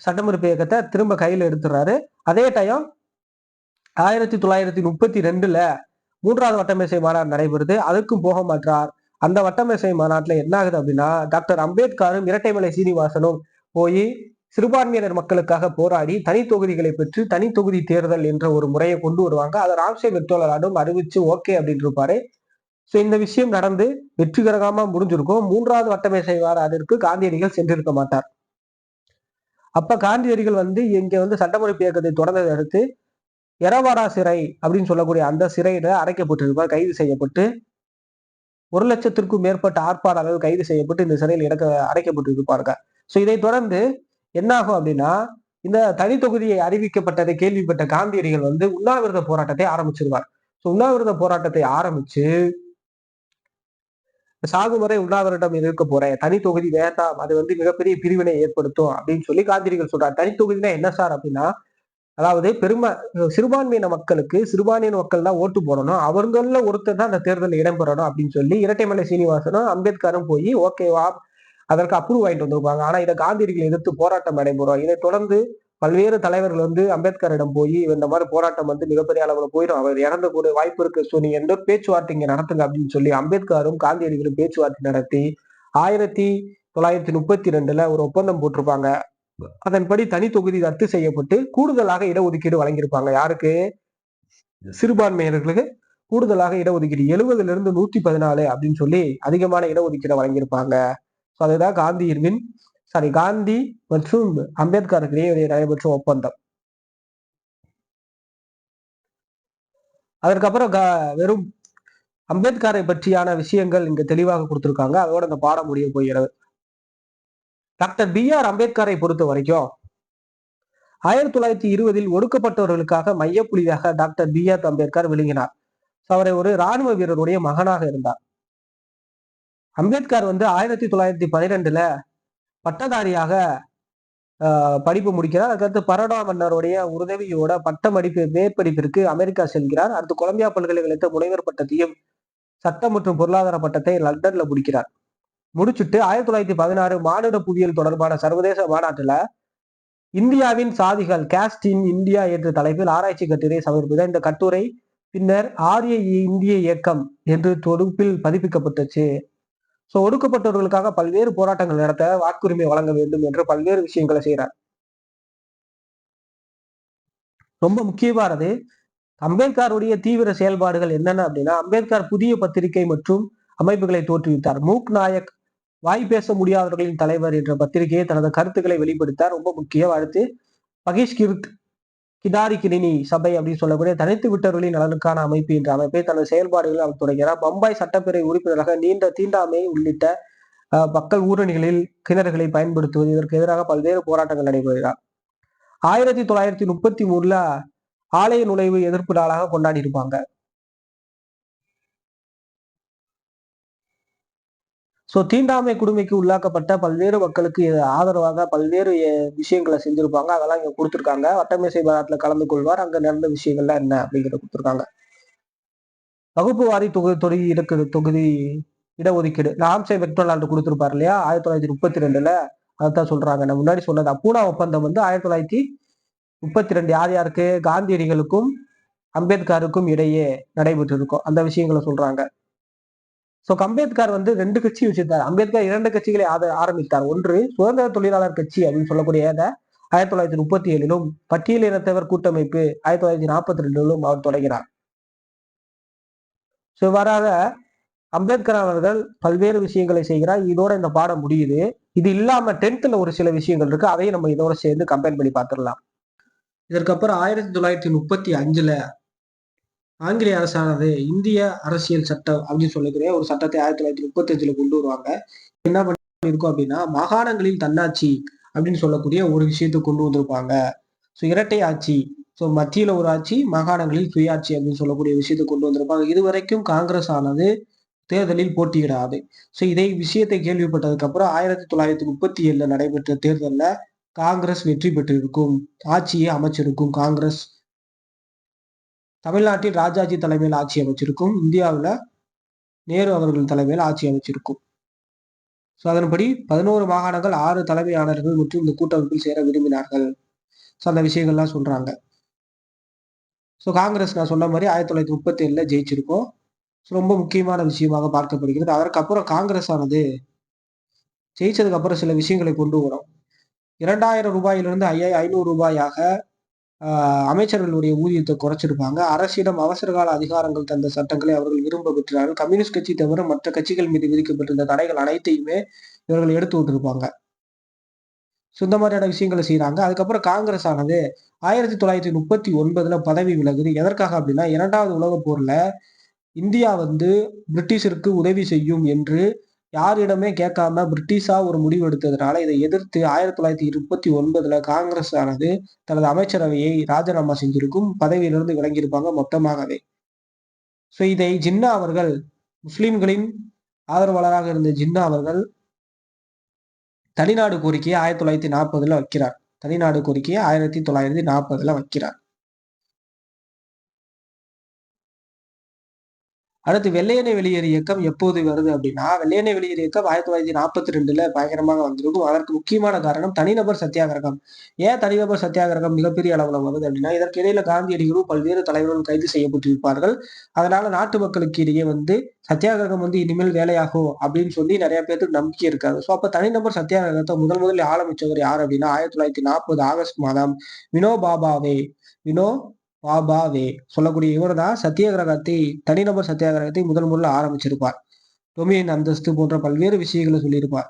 சட்டமறுப்பு இயக்கத்தை திரும்ப கையில எடுத்துறாரு. அதே டைம் 1932 3வது வட்டமேசை மாநாடு நடைபெறுது. அதுக்கும் போக மாட்டார். அந்த வட்டமேசை மாநாட்டுல என்ன ஆகுது அப்படின்னா, டாக்டர் அம்பேத்கரும் இரட்டைமலை சீனிவாசனும் போய் சிறுபான்மையினர் மக்களுக்காக போராடி தனி தொகுதிகளை பெற்று தனி தொகுதி தேர்தல் என்ற ஒரு முறையை கொண்டு வருவாங்க. அதை ராம்சே மெக்டொனால்டும் அறிவிச்சு ஓகே அப்படின்னு இருப்பாரு. சோ இந்த விஷயம் நடந்து வெற்றிகரமா முடிஞ்சிருக்கும். 3வது வட்டமேசை மாநாட்டிற்கு காந்தியடிகள் சென்றிருக்க மாட்டார். அப்ப காந்தியடிகள் வந்து இங்க வந்து சட்டமறுப்பு இயக்கத்தை தொடர்ந்ததை அடுத்து எரவாடா சிறை அப்படின்னு சொல்லக்கூடிய அந்த சிறையில அடைக்கப்பட்டிருப்பார். கைது செய்யப்பட்டு 1,00,000க்கும் மேற்பட்ட ஆர்ப்பாளர்கள் கைது செய்யப்பட்டு இந்த சிறையில் அடைக்கப்பட்டிருப்பாருங்க. சோ இதை தொடர்ந்து என்ன ஆகும் அப்படின்னா, இந்த தனி தொகுதியை அறிவிக்கப்பட்டதை கேள்விப்பட்ட காந்தியடிகள் வந்து உண்ணாவிரத போராட்டத்தை ஆரம்பிச்சிருவார். சோ உண்ணாவிரத போராட்டத்தை ஆரம்பிச்சு சாகுமுறை உண்ணாவிரதம் இருக்க போறேன், தனி தொகுதி வேண்டாம், அது வந்து மிகப்பெரிய பிரிவினை ஏற்படுத்தும் அப்படின்னு சொல்லி காந்தியடிகள் சொல்றாரு. தனி தொகுதினா என்ன சார் அப்படின்னா, அதாவது சிறுபான்மையின மக்களுக்கு சிறுபான்மையின மக்கள் தான் ஓட்டு போடணும், அவங்கள ஒருத்தர் தான் அந்த தேர்தலில் இடம்பெறணும் அப்படின்னு சொல்லி இரட்டைமலை சீனிவாசனும் அம்பேத்கரும் போய் ஓகேவா அதற்கு அப்ரூவ் ஆயிட்டு வந்திருப்பாங்க. ஆனா இதை காந்தியடிகள் எதிர்த்து போராட்டம் நடைபெறும். இதை தொடர்ந்து பல்வேறு தலைவர்கள் வந்து அம்பேத்கரிடம் போய் இந்த மாதிரி போராட்டம் வந்து மிகப்பெரிய அளவுல போயிடும், அவர் இறந்தக்கூடிய வாய்ப்பு இருக்கு, ஸோ நீங்க எந்த பேச்சுவார்த்தை இங்க நடத்துங்க அப்படின்னு சொல்லி அம்பேத்கரும் காந்தியடிகளும் பேச்சுவார்த்தை நடத்தி 1932 ஒரு ஒப்பந்தம் போட்டிருப்பாங்க. அதன்படி தனி தொகுதி ரத்து செய்யப்பட்டு கூடுதலாக இடஒதுக்கீடு வழங்கியிருப்பாங்க. யாருக்கு? சிறுபான்மையினர்களுக்கு கூடுதலாக இடஒதுக்கீடு 70லிருந்து 114 அப்படின்னு சொல்லி அதிகமான இடஒதுக்கீடு வழங்கியிருப்பாங்க. அதுதான் காந்தி மற்றும் அம்பேத்கருக்கு இடையே நடைபெற்ற ஒப்பந்தம். அதற்கப்புறம் வெறும் அம்பேத்கரை பற்றியான விஷயங்கள் இங்க தெளிவாக கொடுத்திருக்காங்க. அதோட இந்த பாடம் முடிய போகிறது. Doctor B.R. அம்பேத்கரை பொறுத்த வரைக்கும் 1920 ஒடுக்கப்பட்டவர்களுக்காக மையப்புள்ளியாக டாக்டர் B.R. அம்பேத்கர் விளங்கினார். அவரை ஒரு இராணுவ வீரருடைய மகனாக இருந்தார். அம்பேத்கர் 1912 பட்டதாரியாக படிப்பு முடிக்கிறார். அதுக்கடுத்து பரோடா மன்னருடைய உதவியோட மேற்படிப்பிற்கு அமெரிக்கா செல்கிறார். அடுத்து கொலம்பியா பல்கலைக்கழகத்தை முனைவர் பட்டத்தையும் சட்டம் மற்றும் பொருளாதார பட்டத்தை லண்டன்ல முடிக்கிறார். முடிச்சுட்டு 1916 மானுட புவியியல் தொடர்பான சர்வதேச மாநாட்டுல இந்தியாவின் சாதிகள் கேஸ்ட் இன் இந்தியா என்ற தலைப்பில் ஆராய்ச்சி கட்டுரை சமர்ப்பித்தார். இந்த கட்டுரை பின்னர் ஆரிய இந்திய இயக்கம் என்று தொகுப்பில் பதிப்பிக்கப்பட்டுச்சு. ஒடுக்கப்பட்டவர்களுக்காக பல்வேறு போராட்டங்கள் நடத்த வாக்குரிமை வழங்க வேண்டும் என்று பல்வேறு விஷயங்களை செய்யறார். ரொம்ப முக்கியமானது அம்பேத்கருடைய தீவிர செயல்பாடுகள் என்னென்ன அப்படின்னா, அம்பேத்கர் புதிய பத்திரிகை மற்றும் அமைப்புகளை தோற்றுவித்தார். மூக் நாயக் வாய் பேச முடியாதவர்களின் தலைவர் என்ற பத்திரிகையை தனது கருத்துக்களை வெளிப்படுத்தார். ரொம்ப முக்கியம். அடுத்து பகிஷ்கிருத் கிடாரி கிரினி சபை அப்படின்னு சொல்லக்கூடிய தனித்து விட்டவர்களின் நலனுக்கான அமைப்பு என்ற அமைப்பை தனது செயல்பாடுகளில் அவர் தொடங்கினார். பம்பாய் சட்டப்பேரவை உறுப்பினராக நீண்ட தீண்டாமை உள்ளிட்ட மக்கள் ஊரணிகளில் கிணறுகளை பயன்படுத்துவது இதற்கு எதிராக பல்வேறு போராட்டங்கள் நடைபெறுகிறார். 1933 ஆலய நுழைவு எதிர்ப்பு நாளாக கொண்டாடி இருப்பாங்க. தீண்டாமை கொடுமைக்கு உள்ளாக்கப்பட்ட பல்வேறு மக்களுக்கு ஆதரவாக பல்வேறு விஷயங்களை செஞ்சிருப்பாங்க. அதெல்லாம் இங்க கொடுத்துருக்காங்க. வட்டமேசை மாநாட்டுல கலந்து கொள்வார். அங்க நடந்த விஷயங்கள்லாம் என்ன அப்படிங்கிறத கொடுத்துருக்காங்க. வகுப்பு வாரி தொகுதி இடஒதுக்கீடு ராம்சே மெக்டொனால்டு கொடுத்திருப்பாரு இல்லையா 1932 அதான் சொல்றாங்க. நான் முன்னாடி சொன்னது பூனா ஒப்பந்தம் 1932 யார் யாருக்கு காந்தியடிகளுக்கும் அம்பேத்கருக்கும் இடையே நடைபெற்று இருக்கும் அந்த விஷயங்களை சொல்றாங்க. அம்பேத்கர் 2 கட்சி வச்சிருந்தார். அம்பேத்கர் 2 கட்சிகளை ஆரம்பித்தார். ஒன்று சுதந்திர தொழிலாளர் கட்சி அப்படின்னு சொல்லக்கூடிய 1937 பட்டியல் இனத்தவர் கூட்டமைப்பு 1942 அவர் தொடங்கினார். இவ்வாறாக அம்பேத்கர் அவர்கள் பல்வேறு விஷயங்களை செய்கிறார். இதோட இந்த பாடம் முடியுது. இது இல்லாம 10th ஒரு சில விஷயங்கள் இருக்கு. அதையும் நம்ம இதோட சேர்ந்து கம்பேர் பண்ணி பார்த்துடலாம். இதற்கப்புறம் 1935 ஆங்கிலேய அரசானது இந்திய அரசியல் சட்டம் அப்படின்னு சொல்லக்கூடிய ஒரு சட்டத்தை 1935 கொண்டு வருவாங்க. என்ன பண்ணிருக்கோம் அப்படின்னா, மாகாணங்களில் தன்னாட்சி அப்படின்னு சொல்லக்கூடிய ஒரு விஷயத்தை கொண்டு வந்திருப்பாங்க. இரட்டை ஆட்சி, மத்தியில ஒரு ஆட்சி, மாகாணங்களில் சுயாட்சி அப்படின்னு சொல்லக்கூடிய விஷயத்தை கொண்டு வந்திருப்பாங்க. இதுவரைக்கும் காங்கிரஸ் ஆனது தேர்தலில் போட்டியிடாது. இதை விஷயத்தை கேள்விப்பட்டதுக்கு அப்புறம் 1937 நடைபெற்ற தேர்தல்ல காங்கிரஸ் வெற்றி பெற்றிருக்கும், ஆட்சியை அமைச்சிருக்கும். காங்கிரஸ் தமிழ்நாட்டில் ராஜாஜி தலைமையில் ஆட்சி அமைச்சிருக்கும், இந்தியாவில் நேரு அவர்கள் தலைமையில் ஆட்சி அமைச்சிருக்கும். அதன்படி 11 மாகாணங்கள் 6 தலைமையாளர்கள் மற்றும் இந்த கூட்டமைப்பில் சேர விரும்பினார்கள். அந்த விஷயங்கள்லாம் சொல்றாங்க. காங்கிரஸ் நான் சொன்ன மாதிரி 1937 ஜெயிச்சிருக்கோம். ரொம்ப முக்கியமான விஷயமாக பார்க்கப்படுகிறது. அதற்கப்புறம் காங்கிரஸ் ஆனது ஜெயிச்சதுக்கு அப்புறம் சில விஷயங்களை கொண்டு வரும். 2000 ரூபாயிலிருந்து 500 ரூபாயாக அமைச்சர்களுடைய ஊதியத்தை குறைச்சிருப்பாங்க. அரசிடம் அவசரகால அதிகாரங்கள் தந்த சட்டங்களை அவர்கள் விரும்ப பெற்றார்கள். கம்யூனிஸ்ட் கட்சி தவிர மற்ற கட்சிகள் மீது விதிக்கப்பட்டிருந்த தடைகள் அனைத்தையுமே இவர்கள் எடுத்து விட்டுருப்பாங்க. இந்த மாதிரியான விஷயங்களை செய்யறாங்க. அதுக்கப்புறம் காங்கிரஸ் ஆனது 1939 பதவி விலகுது. எதற்காக அப்படின்னா, 2வது உலக போர்ல இந்தியா பிரிட்டிஷருக்கு உதவி செய்யும் என்று யாரிடமே கேட்காம பிரிட்டிஷா ஒரு முடிவு எடுத்ததுனால இதை எதிர்த்து 1929 காங்கிரஸ் ஆனது தனது அமைச்சரவையை ராஜினாமா செஞ்சிருக்கும், பதவியிலிருந்து விலகியிருப்பாங்க மொத்தமாகவே. இதை ஜின்னா அவர்கள், முஸ்லிம்களின் ஆதரவாளராக இருந்த ஜின்னா அவர்கள் தனிநாடு கோரிக்கையை 1940 வைக்கிறார். தனிநாடு கோரிக்கையை 1940 வைக்கிறார். அடுத்து வெள்ளையனே வெளியேறு இயக்கம் எப்போது வருது அப்படின்னா, வெள்ளையனே வெளியேறு இயக்கம் 1942 பயங்கரமாக வந்திருக்கும். அதற்கு முக்கியமான காரணம் தனிநபர் சத்தியாகிரகம். ஏன் தனிநபர் சத்தியாகிரகம் மிகப்பெரிய அளவுல வருது அப்படின்னா, இதற்கு இடையில காந்தியடிகளும் பல்வேறு தலைவர்களும் கைது செய்யப்பட்டிருப்பார்கள். அதனால நாட்டு மக்களுக்கு இடையே சத்தியாகிரகம் இனிமேல் வேலையாகும் அப்படின்னு சொல்லி நிறைய பேருக்கு நம்பிக்கை இருக்காது. அப்ப தனிநபர் சத்தியாகிரகத்தை முதலில் ஆரம்பிச்சவர் யார் அப்படின்னா, 1940 ஆகஸ்ட் மாதம் வினோ பாபாவே சொல்லக்கூடிய இவர் தான் தனிநபர் சத்தியாகிரகத்தை முதல்ல ஆரம்பிச்சிருப்பார். டொமினியன் அந்தஸ்து போன்ற பல்வேறு விஷயங்களை சொல்லியிருப்பார்.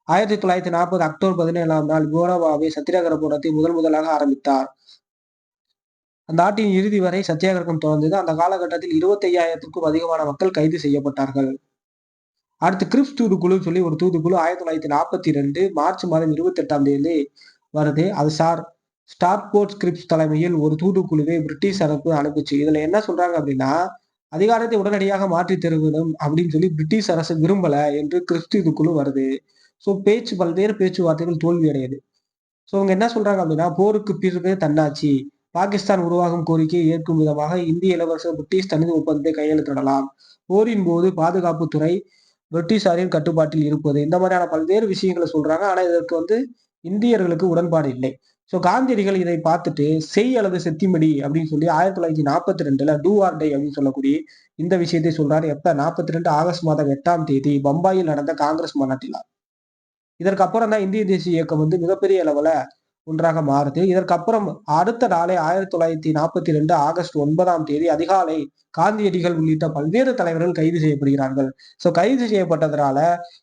1940 அக்டோபர் 17 வினோபாவே சத்தியாகிரக போராட்டத்தை முதலாக ஆரம்பித்தார். அந்த நாட்டின் இறுதி வரை சத்தியாகிரகம் தொடர்ந்தது. அந்த காலகட்டத்தில் 25,000க்கும் அதிகமான மக்கள் கைது செய்யப்பட்டார்கள். அடுத்து கிரிப்ஸ் தூதுக்குழு சொல்லி ஒரு தூதுக்குழு 1942 மார்ச் மாதம் 28ஆம் தேதி வருது. அது ஸ்டார்போர்ட் கிரிப்ஸ் தலைமையில் ஒரு தூதுக்குழுவை பிரிட்டிஷ் அரசு அனுப்புச்சு. இதுல என்ன சொல்றாங்க அப்படின்னா, அதிகாரத்தை உடனடியாக மாற்றி தருவிடும் அப்படின்னு சொல்லி பிரிட்டிஷ் அரசு விரும்பல என்று கிறிஸ்து இதுக்குழு வருது. ஸோ பல்வேறு பேச்சுவார்த்தைகள் தோல்வி அடையுது. ஸோ அவங்க என்ன சொல்றாங்க அப்படின்னா, போருக்கு பிறகு தன்னாட்சி, பாகிஸ்தான் உருவாகும் கோரிக்கையை ஏற்கும் விதமாக இந்திய இளவரசர் பிரிட்டிஷ் தனது ஒப்பந்தத்தை கையெழுத்திடலாம். போரின் போது பாதுகாப்புத்துறை பிரிட்டிஷாரின் கட்டுப்பாட்டில் இருப்பது. இந்த மாதிரியான பல்வேறு விஷயங்களை சொல்றாங்க. ஆனா இதற்கு இந்தியர்களுக்கு உடன்பாடு இல்லை. ஸோ காந்தியடிகள் இதை பார்த்துட்டு செய் அல்லது செத்திமடி அப்படின்னு சொல்லி 1942 டூ ஆர் டை அப்படின்னு சொல்லக்கூடிய இந்த விஷயத்தை சொல்றாரு. எப்ப 42 ஆகஸ்ட் மாதம் 8ஆம் தேதி பம்பாயில் நடந்த காங்கிரஸ் மாநாட்டில். இதற்கு அப்புறம் தான் இந்திய தேசிய இயக்கம் மிகப்பெரிய அளவுல ஒன்றாக மாறுது. இதற்கு அப்புறம் அடுத்த நாளே 1942 ஆகஸ்ட் 9ஆம் தேதி அதிகாலை காந்தியடிகள் உள்ளிட்ட பல்வேறு தலைவர்கள் கைது செய்யப்படுகிறார்கள். சோ கைது செய்யப்பட்டதுனால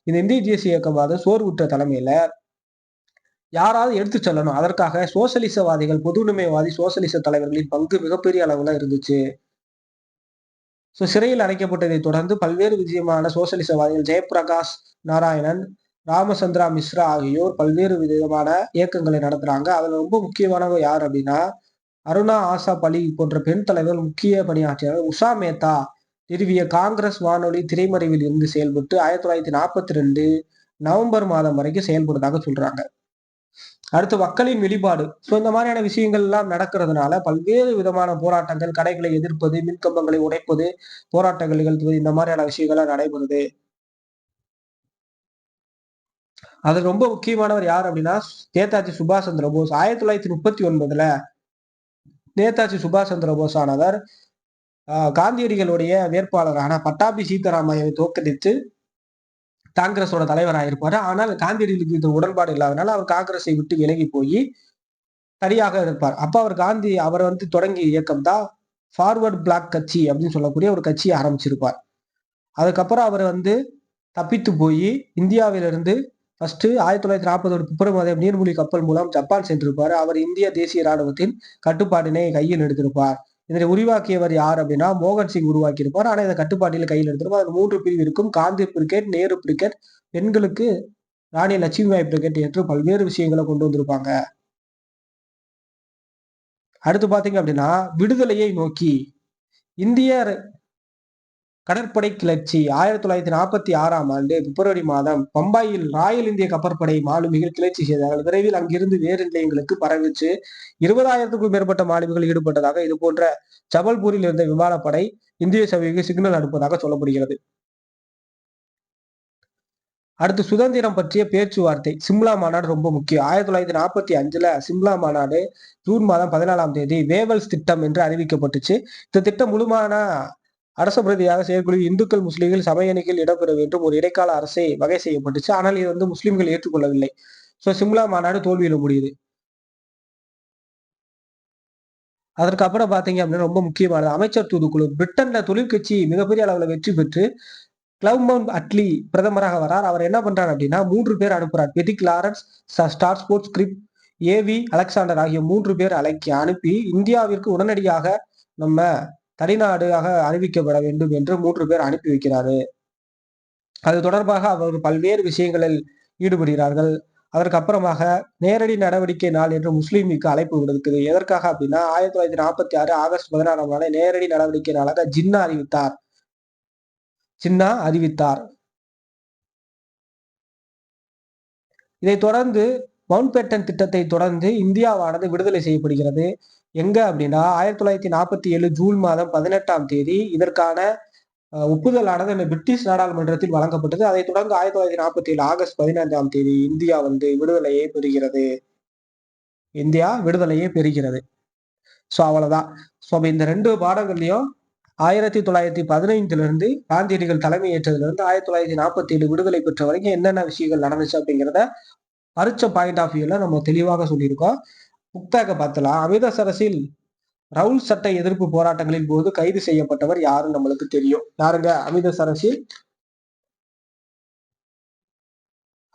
இந்த இந்திய தேசிய இயக்கமானது சோர்வுற்ற தலைமையில யாராவது எடுத்து செல்லணும். அதற்காக சோசலிசவாதிகள், பொதுவுடைமைவாதி சோசலிச தலைவர்களின் பங்கு மிகப்பெரிய அளவுல இருந்துச்சு. சோ சிறையில் அடைக்கப்பட்டதை தொடர்ந்து பல்வேறு விதமான சோசலிசவாதிகள் ஜெயபிரகாஷ் நாராயணன், ராமச்சந்திரா மிஸ்ரா ஆகியோர் பல்வேறு விதமான இயக்கங்களை நடத்துறாங்க. அதுல ரொம்ப முக்கியமானவங்க யார் அப்படின்னா, அருணா ஆசா பலி போன்ற பெண் தலைவர்கள் முக்கிய பணியாற்றினார். உஷா மேத்தா நிறுவிய காங்கிரஸ் வானொலி திரைமறைவில் இருந்து செயல்பட்டு 1942 நவம்பர் மாதம் வரைக்கும் செயல்படுறதாக சொல்றாங்க. அடுத்து மக்களின் வெளிப்பாடு. சோ இந்த மாதிரியான விஷயங்கள் எல்லாம் நடக்கிறதுனால பல்வேறு விதமான போராட்டங்கள், கடைகளை எதிர்ப்பது, மின்கம்பங்களை உடைப்பது, போராட்டங்கள் நிகழ்த்துவது, இந்த மாதிரியான விஷயங்கள்லாம் நடைபெறுது. அது ரொம்ப முக்கியமானவர் யார் அப்படின்னா, நேதாஜி சுபாஷ் சந்திர போஸ். 1939 நேதாஜி சுபாஷ் சந்திர போஸ் ஆனவர் காந்தியடிகளுடைய வேட்பாளரான பட்டாபி சீதாராமையாவை தோற்கடித்து காங்கிரஸோட தலைவராக இருப்பாரு. ஆனால் காந்தியடிகளுக்கு இது உடன்பாடு இல்லாதனால அவர் காங்கிரஸை விட்டு விலகி போய் தனியாக இருப்பார். அப்ப அவர் தொடங்கிய இயக்கம் தான் ஃபார்வர்ட் பிளாக் கட்சி அப்படின்னு சொல்லக்கூடிய ஒரு கட்சியை ஆரம்பிச்சிருப்பார். அதுக்கப்புறம் அவர் தப்பித்து போய் இந்தியாவிலிருந்து ஃபர்ஸ்ட் 1940 பிப்ரவரி மாதம் நீர்மூழ்கி கப்பல் மூலம் ஜப்பான் சென்றிருப்பார். அவர் இந்திய தேசிய ராணுவத்தின் கட்டுப்பாட்டினை கையில் எடுத்திருப்பார். இதனை உருவாக்கியவர் யார் அப்படின்னா மோகன் சிங் உருவாக்கி இருப்பார். ஆனா இதை கட்டுப்பாட்டில் கையில் எடுத்திருப்பார். அது 3 பிரிவு இருக்கும். காந்தி பிரிகேட், நேரு பிரிகேட், பெண்களுக்கு ராணி லட்சுமிபாய் பிரிகேட் என்று பல்வேறு விஷயங்களை கொண்டு வந்திருப்பாங்க. அடுத்து பாத்தீங்க அப்படின்னா விடுதலையை நோக்கி இந்திய கடற்படை கிளர்ச்சி 1946ஆம் ஆண்டு பிப்ரவரி மாதம் பம்பாயில் ராயல் இந்திய கப்பற்படை மாலுமிகள் கிளர்ச்சி செய்தார்கள். விரைவில் அங்கிருந்து வேறு நிலையங்களுக்கு பரவிச்சு 20,000க்கும் மேற்பட்ட மாலுமிகள் ஈடுபட்டதாக இது போன்ற ஜபல்பூரில் இருந்த விமானப்படை இந்திய சபைக்கு சிக்னல் அனுப்பதாக சொல்லப்படுகிறது. அடுத்து சுதந்திரம் பற்றிய பேச்சுவார்த்தை. சிம்லா மாநாடு ரொம்ப முக்கியம். 1945 சிம்லா மாநாடு ஜூன் மாதம் 14ஆம் தேதி வேவல்ஸ் திட்டம் என்று அறிவிக்கப்பட்டுச்சு. இந்த திட்டம் முழுமையான அரச பிரதியாக செயற்குழு இந்துக்கள், முஸ்லிம்கள் சமய எண்ணிக்கையில் இடம்பெற வேண்டும் ஒரு இடைக்கால அரசை வகை செய்யப்பட்டுச்சு. ஆனால் இது முஸ்லிம்கள் ஏற்றுக்கொள்ளவில்லை. சோ சிம்லா மாநாடு தோல்வியில முடியுது. அதற்கு அப்புறம் பாத்தீங்க அப்படின்னா ரொம்ப முக்கியமானது அமைச்சர் தூதுக்குழு. பிரிட்டன்ல தொழிற்கட்சி மிகப்பெரிய அளவுல வெற்றி பெற்று கிளவ்மவுண்ட் அட்லி பிரதமராக வரார். அவர் என்ன பண்றாரு அப்படின்னா 3 பேர் அனுப்புறார். பெடிக் லாரன்ஸ், ஸ்டார்ஸ்போர்ட்ஸ் கிரிப், ஏவி அலெக்சாண்டர் ஆகிய 3 பேர் அனுப்பி இந்தியாவிற்கு உடனடியாக நம்ம தனிநாடாக அறிவிக்கப்பட வேண்டும் என்று 3 பேர் அனுப்பி வைக்கிறாரு. அது தொடர்பாக அவர் பல்வேறு விஷயங்களில் ஈடுபடுகிறார்கள். அதற்கு அப்புறமாக நேரடி நடவடிக்கை நாள் என்று முஸ்லீம் லீக் அழைப்பு விடுக்குது. எதற்காக அப்படின்னா 1946 ஆகஸ்ட் 16ஆம் நாளை நேரடி நடவடிக்கை நாளாக ஜின்னா அறிவித்தார். இதைத் தொடர்ந்து மவுண்ட் பேட்டன் திட்டத்தை தொடர்ந்து இந்தியாவானது விடுதலை செய்யப்படுகிறது. எங்க அப்படின்னா 1947 ஜூன் மாதம் 18ஆம் தேதி இதற்கான ஒப்புதலானது அந்த பிரிட்டிஷ் நாடாளுமன்றத்தில் வழங்கப்பட்டது. அதைத் தொடர்ந்து 1947 ஆகஸ்ட் 15ஆம் தேதி இந்தியா விடுதலையை பெறுகிறது. சோ அவ்வளவுதான். சோ இந்த 2 பாடங்கள்லயும் 1915 இருந்து காந்தியடிகள் தலைமை ஏற்றதுல இருந்து 1947 விடுதலை பெற்ற வரைக்கும் என்னென்ன விஷயங்கள் நடந்துச்சு அப்படிங்கிறத பரிச்ச பாயிண்ட் ஆஃப் வியூல நம்ம தெளிவாக சொல்லியிருக்கோம். புக்தாக பார்த்தலாம். அமிர்தசரஸில் ரவுல் சட்ட எதிர்ப்பு போராட்டங்களின் போது கைது செய்யப்பட்டவர் யாருன்னு நம்மளுக்கு தெரியும். யாருங்க?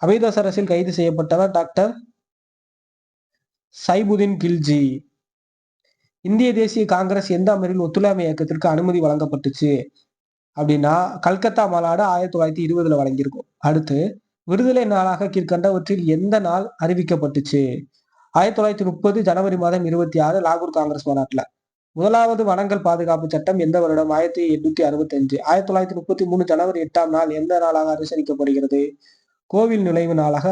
அமிர்தசரஸில் கைது செய்யப்பட்டவர் டாக்டர் சைபுதீன் கில்ஜி. இந்திய தேசிய காங்கிரஸ் எந்த அமரில் ஒத்துழையாமை இயக்கத்திற்கு அனுமதி வழங்கப்பட்டுச்சு? அப்படின்னா கல்கத்தா மாநாடு 1920 வழங்கியிருக்கும். அடுத்து விடுதலை நாளாக கீழ்கண்டவற்றில் எந்த நாள் அறிவிக்கப்பட்டுச்சு? 1930 ஜனவரி மாதம் 26 லாகூர் காங்கிரஸ் மாநாட்டுல. முதலாவது வனங்கள் பாதுகாப்பு சட்டம் எந்த வருடம்? 1865. 1933 ஜனவரி 8ஆம் நாள் எந்த நாளாக அனுசரிக்கப்படுகிறது? கோவில் நுழைவு நாளாக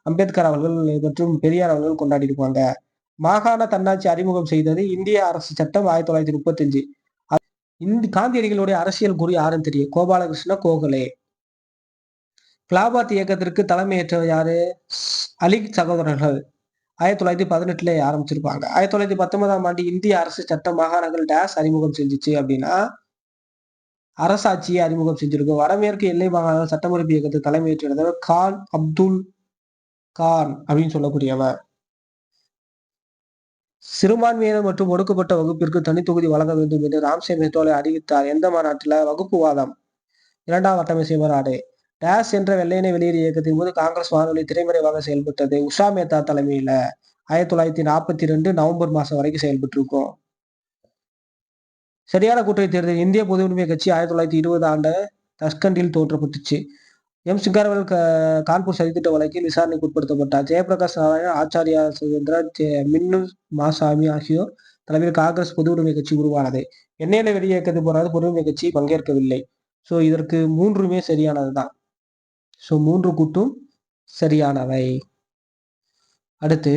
அம்பேத்கர் அவர்கள் மற்றும் பெரியார் அவர்கள் கொண்டாடி இருப்பாங்க. மாகாண தன்னாட்சி அறிமுகம் செய்தது இந்திய அரசு சட்டம் 1935. காந்தியடிகளுடைய அரசியல் குறி யாருன்னு தெரியும்? கோபாலகிருஷ்ண கோகலே. கிலாபாத் இயக்கத்திற்கு தலைமையேற்றவர் யாரு? அலி சகோதரர்கள் 1918 ஆரம்பிச்சிருப்பாங்க. 1919ஆம் ஆண்டு இந்திய அரசு சட்ட மாகாணங்கள் டேஸ் அறிமுகம் செஞ்சுச்சு அப்படின்னா அரசாட்சியை அறிமுகம் செஞ்சிருக்கும். வடமேற்கு எல்லை மாகாணங்கள் சட்டமறுப்பு இயக்கத்துக்கு தலைமையேற்றவர் கான் அப்துல் கான் அப்படின்னு சொல்லக்கூடியவர். சிறுபான்மையினர் மற்றும் ஒடுக்கப்பட்ட வகுப்பிற்கு தனித்தொகுதி வழங்க வேண்டும் என்று ராம்சே மெஹ்தோலை அறிவித்தார். எந்த மாநாட்டில்? வகுப்புவாதம் 2ஆம் வட்டமேசை மாநாடு. டேஸ் என்ற வெள்ளையனை வெளியேறு இயக்கத்தின் போது காங்கிரஸ் வானொலி திரைமறைவாக செயல்பட்டது. உஷா மேத்தா தலைமையில 1942 நவம்பர் மாசம் வரைக்கும் செயல்பட்டு இருக்கும். சரியான கூட்டணி தேர்தல். இந்திய பொது உரிமை கட்சி 1920 ஆண்டு தஸ்கண்டில் தோற்றப்பட்டுச்சு. எம் சிங்காரவேல் கான்பூர் சதித்திட்ட வழக்கில் விசாரணைக்கு உட்படுத்தப்பட்டார். ஜெயபிரகாஷ் நாராயணன், ஆச்சாரியா சுரேந்திரா, மின்னு மாசாமி ஆகியோர் தலைமையில் காங்கிரஸ் பொது உரிமை கட்சி உருவானது. எண்ணெயில வெளியே இயக்கத்துக்கு போராது பொது உரிமை கட்சி பங்கேற்கவில்லை. ஸோ இதற்கு 3மே சரியானதுதான். ஸோ 3 கூட்டும் சரியானவை. அடுத்து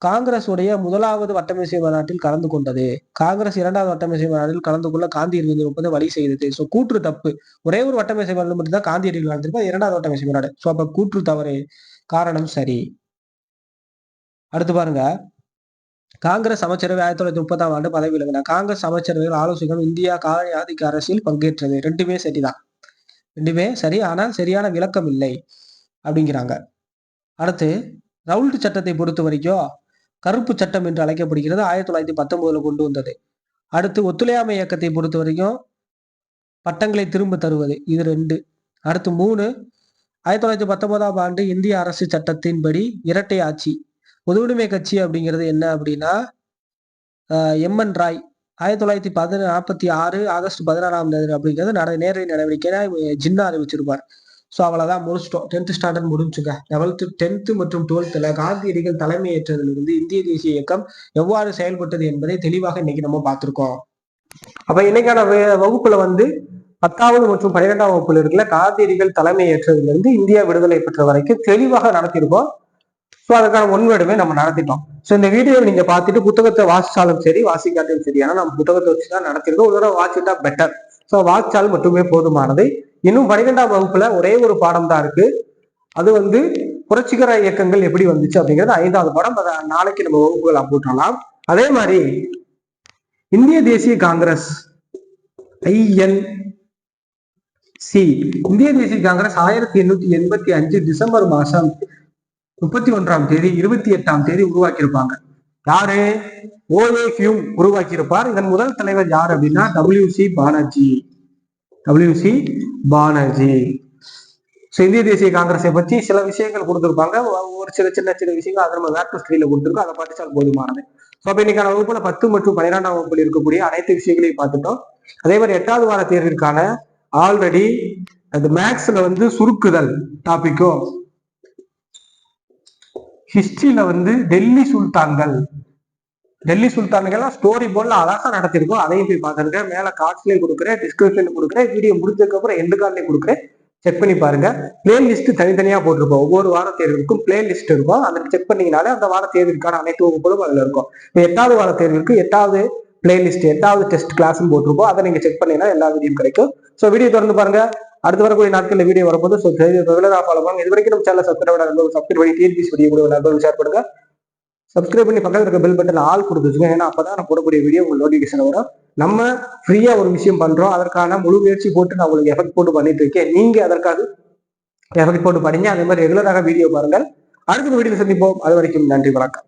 காங்கிரஸ் உடைய முதலாவது வட்டமேசை மாநாட்டில் கலந்து கொண்டது. காங்கிரஸ் 2வது வட்டமேசை மாநாட்டில் கலந்து கொள்ள காந்தியடிகள் ஒப்பந்த வழி செய்தது. ஸோ கூற்று தப்பு. ஒரே ஒரு வட்டமேசை மாநாடு மட்டும் தான் காந்தியடிகள் நடந்திருப்பார். 2வது வட்டமேசை மாநாடு. ஸோ அப்ப கூற்று தவறு, காரணம் சரி. அடுத்து பாருங்க, காங்கிரஸ் அமைச்சரவை 1930ஆம் ஆண்டு பதவி விலகினார். காங்கிரஸ் அமைச்சரவைகள் ஆலோசகரும் இந்தியா காலனி ஆதிக்க அரசியல் பங்கேற்றது. 2மே சரிதான். 2மே சரி, ஆனால் சரியான விளக்கம் இல்லை அப்படிங்கிறாங்க. அடுத்து ரவுல்ட் சட்டத்தை பொறுத்த வரைக்கும் கருப்பு சட்டம் என்று அழைக்கப்படுகிறது. 1919 கொண்டு வந்தது. அடுத்து ஒத்துழையாமை இயக்கத்தை பொறுத்த வரைக்கும் பட்டங்களை திரும்ப தருவது. இது 2. அடுத்து 3, 1919ஆம் ஆண்டு இந்திய அரசு சட்டத்தின்படி இரட்டை ஆட்சி. பொது உரிமை கட்சி அப்படிங்கிறது என்ன அப்படின்னா எம்என் ராய் 1946 ஆகஸ்ட் 16ஆம் தேதி அப்படிங்கிறது நேரடி நடவடிக்கை ஜின்னா அறிவிச்சிருப்பார். ஸோ அவ்வளவுதான், முடிச்சிட்டோம். 10th standard முடிஞ்சுங்க. 10th மற்றும் 12th காந்தியடிகள் தலைமையேற்றதிலிருந்து இந்திய தேசிய இயக்கம் எவ்வாறு செயல்பட்டது என்பதை தெளிவாக இன்னைக்கு நம்ம பார்த்திருக்கோம். அப்ப இன்னைக்கான வகுப்புல 10வது மற்றும் 12ஆம் வகுப்புல இருக்கிற காந்தியடிகள் தலைமையேற்றதிலிருந்து இந்தியா விடுதலை பெற்ற வரைக்கும் தெளிவாக நடத்தியிருக்கோம். ஸோ அதுக்கான முன்வெடுமே நம்ம நடத்திட்டோம். ஸோ இந்த வீடியோவை நீங்க பார்த்துட்டு புத்தகத்தை வாசிச்சாலும் சரி வாசிக்காட்டும் சரி, ஆனா நம்ம புத்தகத்தை வச்சுதான் நடத்திருக்கோம். ஒரு தடவை வாசிட்டா பெட்டர். ஸோ வாசிச்சால் மட்டுமே போதுமானது. இன்னும் 12ஆம் வகுப்புல ஒரே ஒரு பாடம் தான் இருக்கு. அது புரட்சிகர இயக்கங்கள் எப்படி வந்துச்சு அப்படிங்கிறது 5வது பாடம். அதை நாளைக்கு நம்ம வகுப்புகள் போட்டலாம். அதே மாதிரி இந்திய தேசிய காங்கிரஸ் INC இந்திய தேசிய காங்கிரஸ் 1885 டிசம்பர் மாசம் 31ஆம் தேதி 28ஆம் தேதி உருவாக்கியிருப்பாங்க. யாரு? ஓஏ ஹியூம் உருவாக்கி இருப்பார். இதன் முதல் தலைவர் யார் அப்படின்னா WC பானர்ஜி. இந்திய தேசிய காங்கிரஸை பற்றி சில விஷயங்கள் கொடுத்திருப்பாங்க. ஒரு சின்ன விஷயங்கள் அதை நம்ம வேர்ட் ஸ்கிரீன்ல கொடுத்துருக்கோம். அதை படிச்சால் போதுமானது. ஸோ அப்ப இன்னைக்கான வகுப்புல 10 மற்றும் 12ஆம் வகுப்பில் இருக்கக்கூடிய அனைத்து விஷயங்களையும் பார்த்துட்டோம். அதே மாதிரி 8வது வார தேர்விற்கான ஆல்ரெடி அந்த மேக்ஸ்ல சுருக்குதல் டாபிக்கும் ஹிஸ்டரியில டெல்லி சுல்தான்கள் ஸ்டோரி போர்ட்ல அழகா நடத்திருக்கோம். அதையும் போய் பார்த்துருக்கேன். மேல கார்ட்ஸ்லயும் கொடுக்குறேன், டிஸ்கிரிப்ஷன்ல கொடுக்குறேன், வீடியோ முடிஞ்சதுக்கு அப்புறம் எண்டு கார்ட்லயும் கொடுக்குறேன். செக் பண்ணி பாருங்க. பிளேலிஸ்ட் தனித்தனியா போட்டிருப்போம். ஒவ்வொரு வார தேர்விற்கும் பிளேலிஸ்ட் இருக்கும். அதை செக் பண்ணீங்கனாலே அந்த வார தேர்விற்கான அனைத்து வகுப்புகளும் அதுல இருக்கும். இப்போ 8வது வார தேர்விற்கு 8வது பிளேலிஸ்ட் 8வது டெஸ்ட் கிளாஸ் போட்டிருப்போம். அதை நீங்க செக் பண்ணீங்கன்னா எல்லா வீடியோயும் கிடைக்கும். ஸோ வீடியோ தொடர்ந்து பாருங்க. அடுத்து வரக்கூடிய நாட்களில் வீடியோ வரும்போது ஃபாலோ பண்ணுங்க. இது வரைக்கும் நம்ம சேனல் சப்ஸ்கிரைப் பண்ணி டிஎன்பிஎஸ்சி வீடியோ கூட நண்பர்கள் ஷேர் பண்ணுங்க. சப்ஸ்கிரைப் பண்ணி பக்கத்தில் இருக்க பெல் பட்டன் ஆல் கொடுத்துருங்க. ஏன்னா அப்பதான் நான் போடக்கூடிய வீடியோ உங்களுக்கு நோட்டிபிகேஷன் வரும். நம்ம ஃப்ரீயா ஒரு விஷயம் பண்றோம். அதற்கான முழு முயற்சி போட்டு நான் உங்களுக்கு எஃபெக்ட் போட்டு பண்ணிட்டு இருக்கேன். நீங்க அதற்காக எஃபெக்ட் போட்டு படிங்க. அதே மாதிரி ரெகுலராக வீடியோ பாருங்கள். அடுத்த வீடியோ சந்திப்போம். அது வரைக்கும் நன்றி, வணக்கம்.